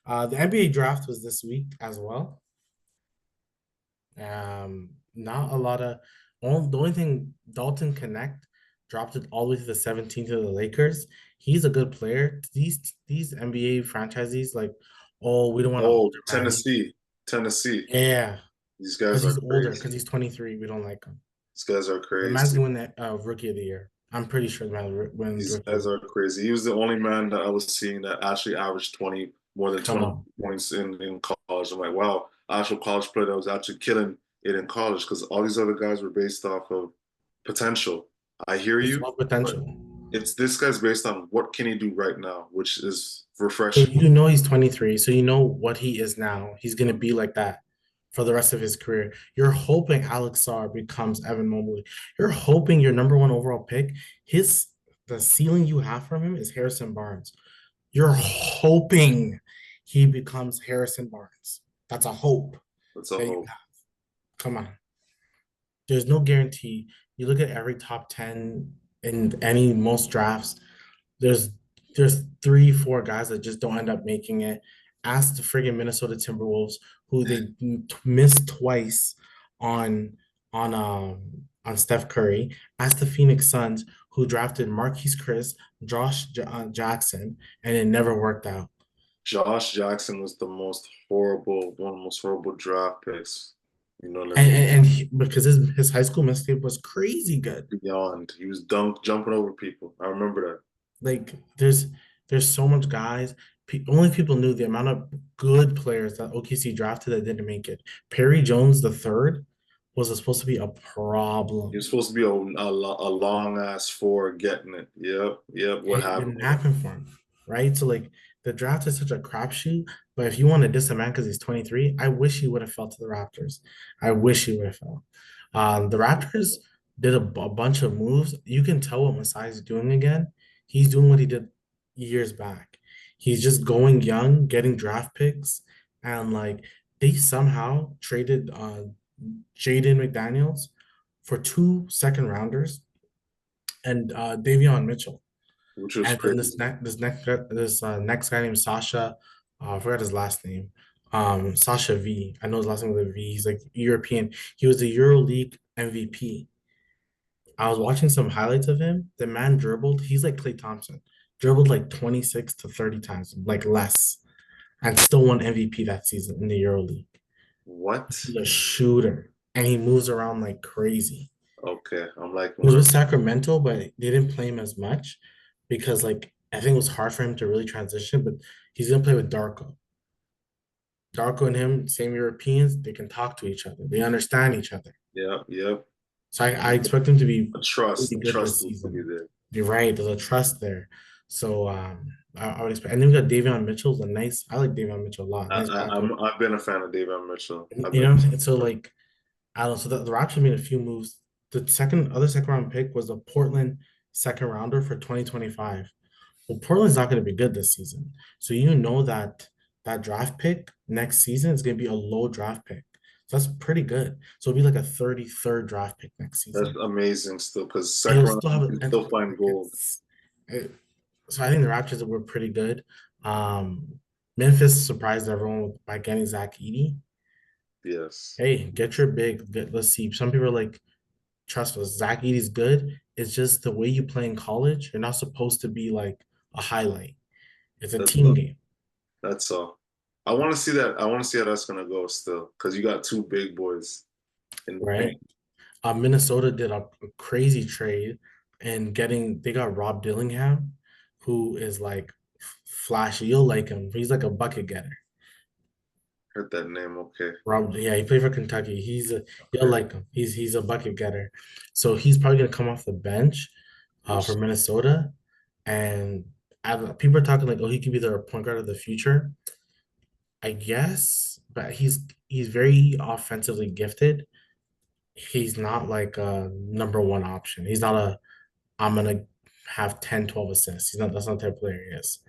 [SPEAKER 1] The NBA draft was this week as well. Not a lot of the only thing Dalton Connect dropped it all the way to the 17th to the Lakers. He's a good player. These NBA franchises like, oh, we don't want an
[SPEAKER 2] Oh,
[SPEAKER 1] older man.
[SPEAKER 2] Tennessee.
[SPEAKER 1] Yeah,
[SPEAKER 2] These
[SPEAKER 1] because
[SPEAKER 2] guys are
[SPEAKER 1] he's older, because
[SPEAKER 2] crazy.
[SPEAKER 1] he's 23. We don't like him.
[SPEAKER 2] These guys are
[SPEAKER 1] The man's
[SPEAKER 2] crazy.
[SPEAKER 1] gonna win that rookie of the year. I'm pretty sure the man wins
[SPEAKER 2] These
[SPEAKER 1] rookie of
[SPEAKER 2] guys
[SPEAKER 1] the
[SPEAKER 2] are
[SPEAKER 1] year.
[SPEAKER 2] crazy. He was the only man that I was seeing that actually averaged more than
[SPEAKER 1] Come
[SPEAKER 2] 20
[SPEAKER 1] on.
[SPEAKER 2] points in college. I'm like, wow, actual college player that was actually killing it in college because all these other guys were based off of potential. I hear
[SPEAKER 1] It's
[SPEAKER 2] you,
[SPEAKER 1] all
[SPEAKER 2] but
[SPEAKER 1] potential.
[SPEAKER 2] it's this guy's based on what can he do right now, which is
[SPEAKER 1] So
[SPEAKER 2] refreshing.
[SPEAKER 1] you know he's 23, so you know what he is now. He's gonna be like that for the rest of his career. You're hoping Alex Sarr becomes Evan Mobley. You're hoping your number one overall pick, his the ceiling you have from him is Harrison Barnes. You're hoping he becomes Harrison Barnes. That's a hope
[SPEAKER 2] That's a
[SPEAKER 1] that you
[SPEAKER 2] hope.
[SPEAKER 1] have. Come on. There's no guarantee. You look at every top 10 in any most drafts, there's there's three, four guys that just don't end up making it. Ask the friggin' Minnesota Timberwolves, who they missed twice on on Steph Curry. Ask the Phoenix Suns, who drafted Marquise Chris, Jackson, and it never worked out.
[SPEAKER 2] Josh Jackson was the most horrible, one of the most horrible draft picks. Let
[SPEAKER 1] And
[SPEAKER 2] me
[SPEAKER 1] because his high school mixtape was crazy good.
[SPEAKER 2] beyond. He was jumping over people. I remember
[SPEAKER 1] Like there's so much guys. Only people knew the amount of good players that OKC drafted that didn't make it. Perry Jones the third was supposed to be a
[SPEAKER 2] he
[SPEAKER 1] problem.
[SPEAKER 2] was supposed to be a long ass four getting it. Yep, yep. What
[SPEAKER 1] It
[SPEAKER 2] happened
[SPEAKER 1] didn't
[SPEAKER 2] with him?
[SPEAKER 1] happen for him, right? So like the draft is such a crapshoot. But if you want to diss a man because he's 23, I wish he would have fell to the Raptors. I wish he would have fell. The Raptors did a bunch of moves. You can tell what Masai is doing again. He's doing what he did years back. He's just going young, getting draft picks, and like they somehow traded Jaden McDaniels for two second rounders and Davion Mitchell.
[SPEAKER 2] Which was
[SPEAKER 1] And then
[SPEAKER 2] crazy.
[SPEAKER 1] next guy named Sasha, I forgot his last name. Sasha V. I know his last name with a V. He's like European. He was the EuroLeague MVP. I was watching some highlights of him. The man dribbled. He's like Klay Thompson, dribbled like 26 to 30 times, like less, and still won MVP that season in the EuroLeague.
[SPEAKER 2] What?
[SPEAKER 1] He's a shooter, and he moves around like crazy.
[SPEAKER 2] Okay, I'm liking
[SPEAKER 1] He was
[SPEAKER 2] what I'm.
[SPEAKER 1] with Sacramento, but they didn't play him as much because like I think it was hard for him to really transition. But he's gonna play with Darko. Darko and him, same Europeans, they can talk to each other. They understand each other.
[SPEAKER 2] Yep, yep.
[SPEAKER 1] So I expect him to be
[SPEAKER 2] Trust,
[SPEAKER 1] really
[SPEAKER 2] the
[SPEAKER 1] good this
[SPEAKER 2] trust needs to be
[SPEAKER 1] season.
[SPEAKER 2] there.
[SPEAKER 1] You're right. There's a trust there. So I would expect. And then we got Davion Mitchell's a nice. I like Davion Mitchell a lot. Nice backcourt.
[SPEAKER 2] I've been a fan of David Mitchell. I've
[SPEAKER 1] You
[SPEAKER 2] been.
[SPEAKER 1] know what I'm saying? So like I don't know. So the Raptors made a few moves. The second round pick was a Portland second rounder for 2025. Well, Portland's not going to be good this season. So you know that that draft pick next season is going to be a low draft pick. So that's pretty good. So it'll be like a 33rd draft pick next
[SPEAKER 2] That's
[SPEAKER 1] season.
[SPEAKER 2] amazing still, because
[SPEAKER 1] And you'll
[SPEAKER 2] second round
[SPEAKER 1] still have
[SPEAKER 2] you
[SPEAKER 1] a,
[SPEAKER 2] can
[SPEAKER 1] and
[SPEAKER 2] still find gold.
[SPEAKER 1] it- so I think the Raptors were pretty good. Memphis surprised everyone by getting Zach Edey.
[SPEAKER 2] Yes.
[SPEAKER 1] Hey, get your big. Let's see. Some people are like, trust us, Zach Edey's good. It's just the way you play in college. You're not supposed to be like a highlight. It's a
[SPEAKER 2] That's
[SPEAKER 1] team
[SPEAKER 2] all.
[SPEAKER 1] game,
[SPEAKER 2] That's all. I want to see that. I want to see how that's gonna go still, because you got two big boys in the
[SPEAKER 1] right?
[SPEAKER 2] paint.
[SPEAKER 1] Minnesota did a crazy trade and getting they got Rob Dillingham, who is like flashy. You'll like him. He's like a bucket getter.
[SPEAKER 2] Heard that name. Okay.
[SPEAKER 1] Rob, yeah, he played for Kentucky. You'll
[SPEAKER 2] Okay.
[SPEAKER 1] like him. He's a bucket getter. So he's probably gonna come off the bench
[SPEAKER 2] We'll
[SPEAKER 1] for
[SPEAKER 2] see.
[SPEAKER 1] Minnesota. And people are talking like, oh, he could be their point guard of the future. I guess, but he's very offensively gifted. He's not like a number one option. He's not a I'm gonna have 10, 12 assists. That's not the type of player he is.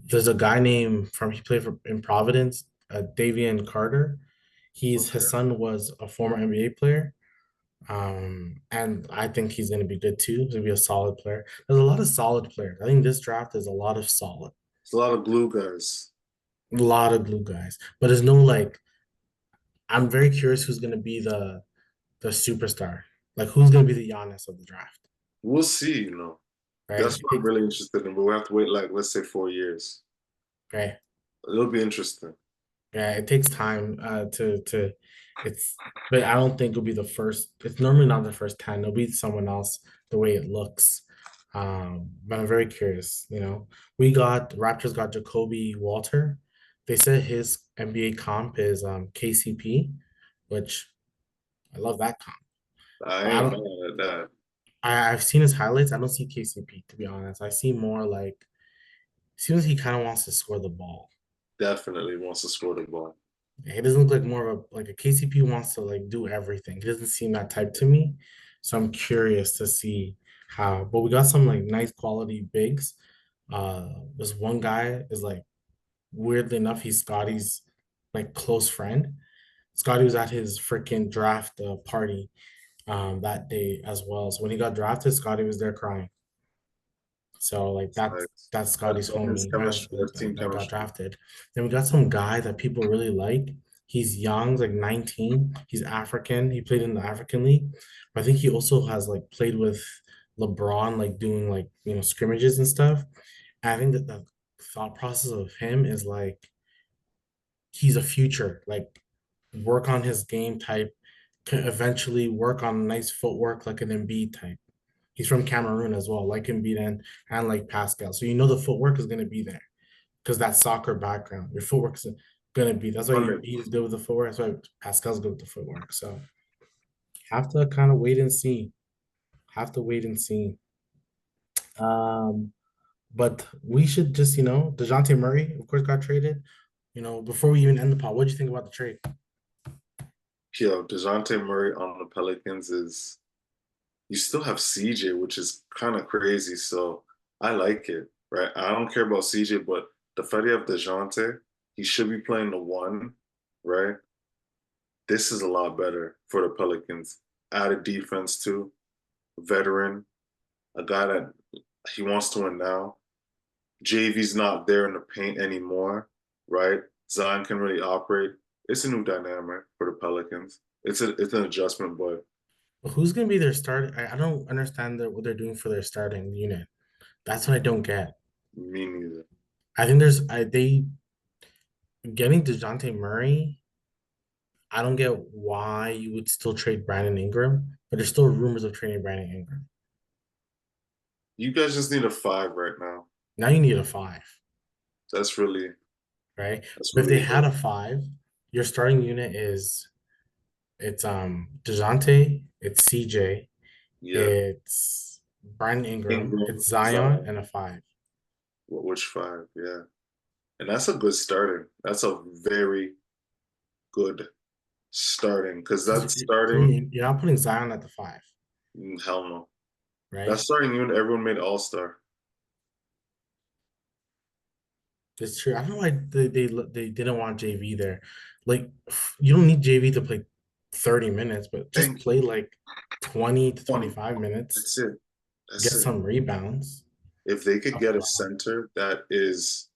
[SPEAKER 1] There's a guy named he played for in Providence, Davian Carter. His
[SPEAKER 2] Okay.
[SPEAKER 1] son was a former NBA player. And I think he's gonna be good too. He's gonna be a solid player. There's a lot of solid players. I think this draft is a lot of solid,
[SPEAKER 2] It's a lot of glue guys.
[SPEAKER 1] a lot of glue guys. But there's no like I'm very curious who's gonna be the superstar. Like who's gonna be the Giannis of the draft,
[SPEAKER 2] We'll see.
[SPEAKER 1] right?
[SPEAKER 2] That's what I'm really interested in, but we have to wait like let's say 4 years.
[SPEAKER 1] Right.
[SPEAKER 2] It'll be interesting.
[SPEAKER 1] Yeah, it takes time to it's but I don't think it'll be the first. It's normally not the first 10. It'll be someone else the way it looks. But I'm very curious, you know. Raptors got Jacoby Walter. They said his NBA comp is KCP, which I love that comp.
[SPEAKER 2] I
[SPEAKER 1] But I
[SPEAKER 2] ain't mad
[SPEAKER 1] don't
[SPEAKER 2] at that.
[SPEAKER 1] I've seen his highlights. I don't see KCP to be honest. I see more like seems he kind of wants to score the ball.
[SPEAKER 2] Definitely wants to score the ball.
[SPEAKER 1] He doesn't look like more of a like a KCP wants to like do everything. He doesn't seem that type to me. So I'm curious to see how. But we got some like nice quality bigs. This one guy is like weirdly enough, he's Scotty's like close friend. Scotty was at his freaking draft party that day as well. So when he got drafted, Scotty was there crying. So like
[SPEAKER 2] It's nice.
[SPEAKER 1] that's
[SPEAKER 2] That
[SPEAKER 1] Scotty's
[SPEAKER 2] that means
[SPEAKER 1] homie
[SPEAKER 2] chemistry. That's team
[SPEAKER 1] that got
[SPEAKER 2] chemistry.
[SPEAKER 1] drafted. Then we got some guy that people really like. He's young, he's like 19. He's African. He played in the African League. But I think he also has like played with LeBron, like doing like scrimmages and stuff. And I think that the thought process of him is like he's a future, like work on his game type, can eventually work on nice footwork like an Embiid type. He's from Cameroon as well, like Embiid and like Pascal. So the footwork is gonna be there because that soccer background, your footwork is gonna be. That's why
[SPEAKER 2] Hundred.
[SPEAKER 1] Embiid is good with the footwork. That's why Pascal's good with the footwork. So have to kind of wait and see. Have to wait and see. Um, but we should just, DeJounte Murray, of course, got traded. Before we even end the pod, what do you think about the trade?
[SPEAKER 2] Yo, DeJounte Murray on the Pelicans is you still have CJ, which is kind of crazy. So I like it, right? I don't care about CJ, but the fact you have DeJounte, he should be playing the one, right? This is a lot better for the Pelicans. Added defense too, veteran, a guy that he wants to win now. JV's not there in the paint anymore, right? Zion can really operate. It's a new dynamic for the Pelicans. It's an adjustment, but
[SPEAKER 1] Who's gonna be their start? I don't understand what they're doing for their starting unit. That's what I don't get.
[SPEAKER 2] me neither.
[SPEAKER 1] I think they getting DeJounte Murray. I don't get why you would still trade Brandon Ingram, but there's still rumors of trading Brandon Ingram.
[SPEAKER 2] You guys just need a five right now.
[SPEAKER 1] Now you need a five,
[SPEAKER 2] That's really
[SPEAKER 1] right?
[SPEAKER 2] that's
[SPEAKER 1] But if they
[SPEAKER 2] really
[SPEAKER 1] had
[SPEAKER 2] it.
[SPEAKER 1] a five, your starting unit is it's DeJounte, it's CJ,
[SPEAKER 2] Yeah.
[SPEAKER 1] it's Brandon Ingram,
[SPEAKER 2] Ingram,
[SPEAKER 1] it's Zion,
[SPEAKER 2] Zion,
[SPEAKER 1] and a five.
[SPEAKER 2] which five? Yeah. And that's a good starting. That's a very good starting because
[SPEAKER 1] So
[SPEAKER 2] that starting,
[SPEAKER 1] you're not putting Zion at the five,
[SPEAKER 2] hell no. That
[SPEAKER 1] right?
[SPEAKER 2] starting unit, everyone made All Star.
[SPEAKER 1] It's true. I don't know why they didn't want JV there. Like you don't need JV to play 30 minutes, but just
[SPEAKER 2] Thank you.
[SPEAKER 1] play like 20 to
[SPEAKER 2] 20.
[SPEAKER 1] 25 minutes,
[SPEAKER 2] That's it. That's
[SPEAKER 1] get
[SPEAKER 2] it.
[SPEAKER 1] some rebounds.
[SPEAKER 2] If they could
[SPEAKER 1] Help
[SPEAKER 2] get
[SPEAKER 1] you
[SPEAKER 2] a
[SPEAKER 1] out.
[SPEAKER 2] center that is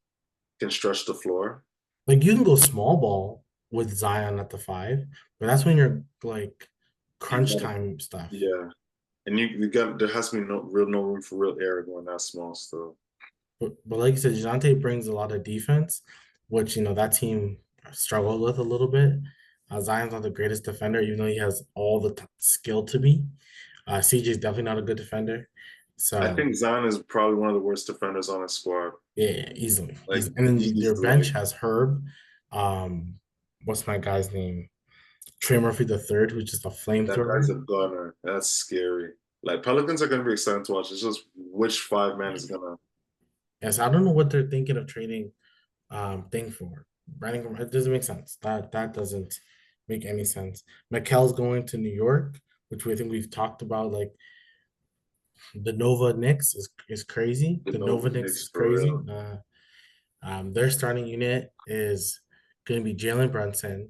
[SPEAKER 2] can stretch the floor,
[SPEAKER 1] Like you can go small ball with Zion at the five, but that's when you're like
[SPEAKER 2] you
[SPEAKER 1] crunch
[SPEAKER 2] gotta,
[SPEAKER 1] time stuff.
[SPEAKER 2] yeah. And you got there has to be no room for real air going that small still.
[SPEAKER 1] But like you said, Dejounte brings a lot of defense, which that team struggled with a little bit. Zion's not the greatest defender, even though he has all the skill to be. CJ is definitely not a good defender.
[SPEAKER 2] I
[SPEAKER 1] So
[SPEAKER 2] think Zion is probably one of the worst defenders on his squad.
[SPEAKER 1] yeah, easily,
[SPEAKER 2] Like
[SPEAKER 1] easily. And then
[SPEAKER 2] he's
[SPEAKER 1] your
[SPEAKER 2] like
[SPEAKER 1] bench has Herb. Um, what's my guy's name? Trey Murphy the third, who's just a
[SPEAKER 2] that guy's
[SPEAKER 1] flamethrower.
[SPEAKER 2] a gunner. That's scary. Like Pelicans are gonna be exciting to watch. It's just which five man is gonna.
[SPEAKER 1] Yes, I don't know what they're thinking of trading thing for. Brandon, it doesn't make sense. That doesn't make any sense. Mikel's going to New York, which we think we've talked about. Like the Nova Knicks is crazy.
[SPEAKER 2] The
[SPEAKER 1] The
[SPEAKER 2] Nova
[SPEAKER 1] Nova Knicks
[SPEAKER 2] Knicks
[SPEAKER 1] is
[SPEAKER 2] for
[SPEAKER 1] crazy.
[SPEAKER 2] real.
[SPEAKER 1] Their starting unit is going to be Jalen Brunson,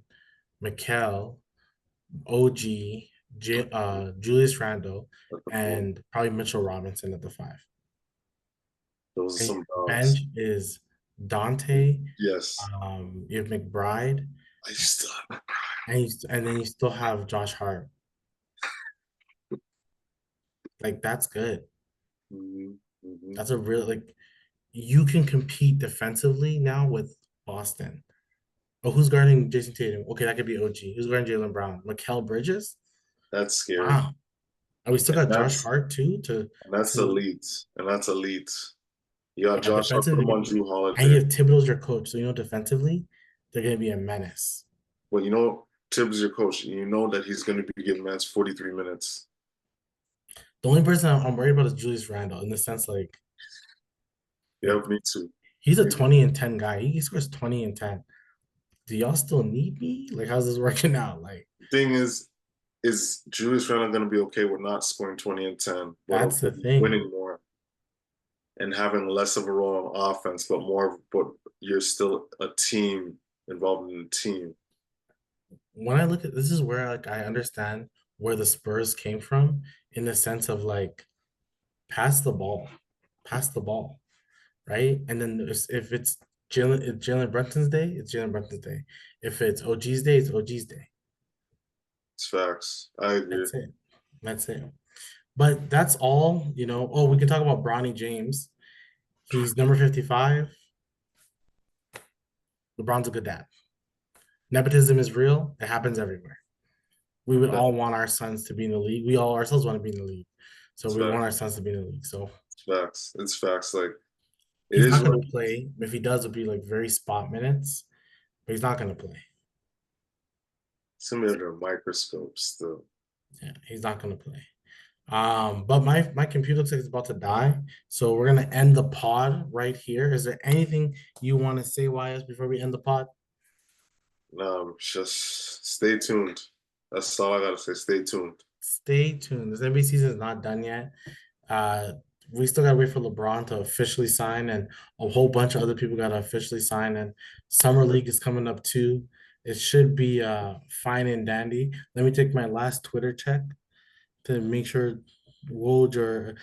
[SPEAKER 1] Mikel, OG, Julius Randle,
[SPEAKER 2] At the four.
[SPEAKER 1] and probably Mitchell Robinson at the five.
[SPEAKER 2] Those are
[SPEAKER 1] And
[SPEAKER 2] some
[SPEAKER 1] your bench
[SPEAKER 2] dogs.
[SPEAKER 1] is Dante.
[SPEAKER 2] Yes.
[SPEAKER 1] You have McBride,
[SPEAKER 2] I still have
[SPEAKER 1] and then you still have Josh Hart. Like that's good.
[SPEAKER 2] hmm
[SPEAKER 1] That's a real like you can compete defensively now with Boston. Oh, who's guarding Jason Tatum? Okay, that could be OG. Who's guarding Jalen Brown? Mikael Bridges?
[SPEAKER 2] That's scary.
[SPEAKER 1] Wow. And we still
[SPEAKER 2] And
[SPEAKER 1] got Josh
[SPEAKER 2] that's
[SPEAKER 1] Hart too
[SPEAKER 2] and that's
[SPEAKER 1] to
[SPEAKER 2] elite. And that's elite. You got
[SPEAKER 1] yeah,
[SPEAKER 2] Josh Hart, put him on
[SPEAKER 1] defensively.
[SPEAKER 2] Drew
[SPEAKER 1] And you
[SPEAKER 2] Holiday.
[SPEAKER 1] have Thibodeau's your coach. So defensively, they're gonna be a menace.
[SPEAKER 2] Well, Tibbs is your coach. You know that he's gonna be giving Mans 43 minutes.
[SPEAKER 1] The only person I'm worried about is Julius Randle in the sense
[SPEAKER 2] Yeah,
[SPEAKER 1] like
[SPEAKER 2] me too.
[SPEAKER 1] he's a
[SPEAKER 2] Me
[SPEAKER 1] 20 and 10 guy. He scores 20 and 10. Do y'all still need me? Like, how's this working out? Like,
[SPEAKER 2] thing is Julius Randle going to be okay with not scoring 20 and 10, but
[SPEAKER 1] that's
[SPEAKER 2] okay
[SPEAKER 1] the
[SPEAKER 2] with
[SPEAKER 1] thing.
[SPEAKER 2] winning more and having less of a role on offense, but but you're still a team involved in the team.
[SPEAKER 1] When I look at this is where like I understand where the Spurs came from in the sense of like pass the ball. pass the ball, right? And then if Jalen Brunson's day, it's Jalen Brunson's day. If it's OG's day, it's OG's day.
[SPEAKER 2] It's facts. I agree.
[SPEAKER 1] That's it. That's it. But that's all, you know. Oh, we can talk about Bronny James. He's number 55. LeBron's a good dad. Nepotism is real. It happens everywhere. We would
[SPEAKER 2] That-
[SPEAKER 1] all want our sons to be in the league. We all ourselves want to be in the league. So
[SPEAKER 2] It's
[SPEAKER 1] we want
[SPEAKER 2] facts.
[SPEAKER 1] our sons to be in the league. So
[SPEAKER 2] It's facts. It's facts. Like it
[SPEAKER 1] he's
[SPEAKER 2] is
[SPEAKER 1] not
[SPEAKER 2] what
[SPEAKER 1] going to play. If he does, it'll be like very spot minutes, but he's not going to play.
[SPEAKER 2] it's under a microscope still.
[SPEAKER 1] Yeah, he's not going to play. But my computer looks like it's about to die. So we're gonna end the pod right here. Is there anything you want to say, Wyatt, before we end the pod?
[SPEAKER 2] Just stay tuned. That's all I gotta say. Stay tuned.
[SPEAKER 1] Stay tuned. This NBA season is not done yet. Uh, we still gotta wait for LeBron to officially sign, and a whole bunch of other people gotta officially sign. And Summer League is coming up too. It should be fine and dandy. Let me take my last Twitter check to make sure Woj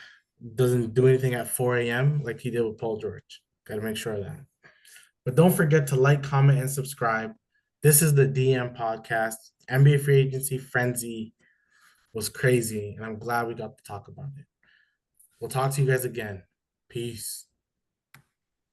[SPEAKER 1] doesn't do anything at 4 a.m. like he did with Paul George. Gotta make sure of that. But don't forget to like, comment, and subscribe. This is the DM podcast. NBA free agency frenzy was crazy, and I'm glad we got to talk about it. We'll talk to you guys again. Peace.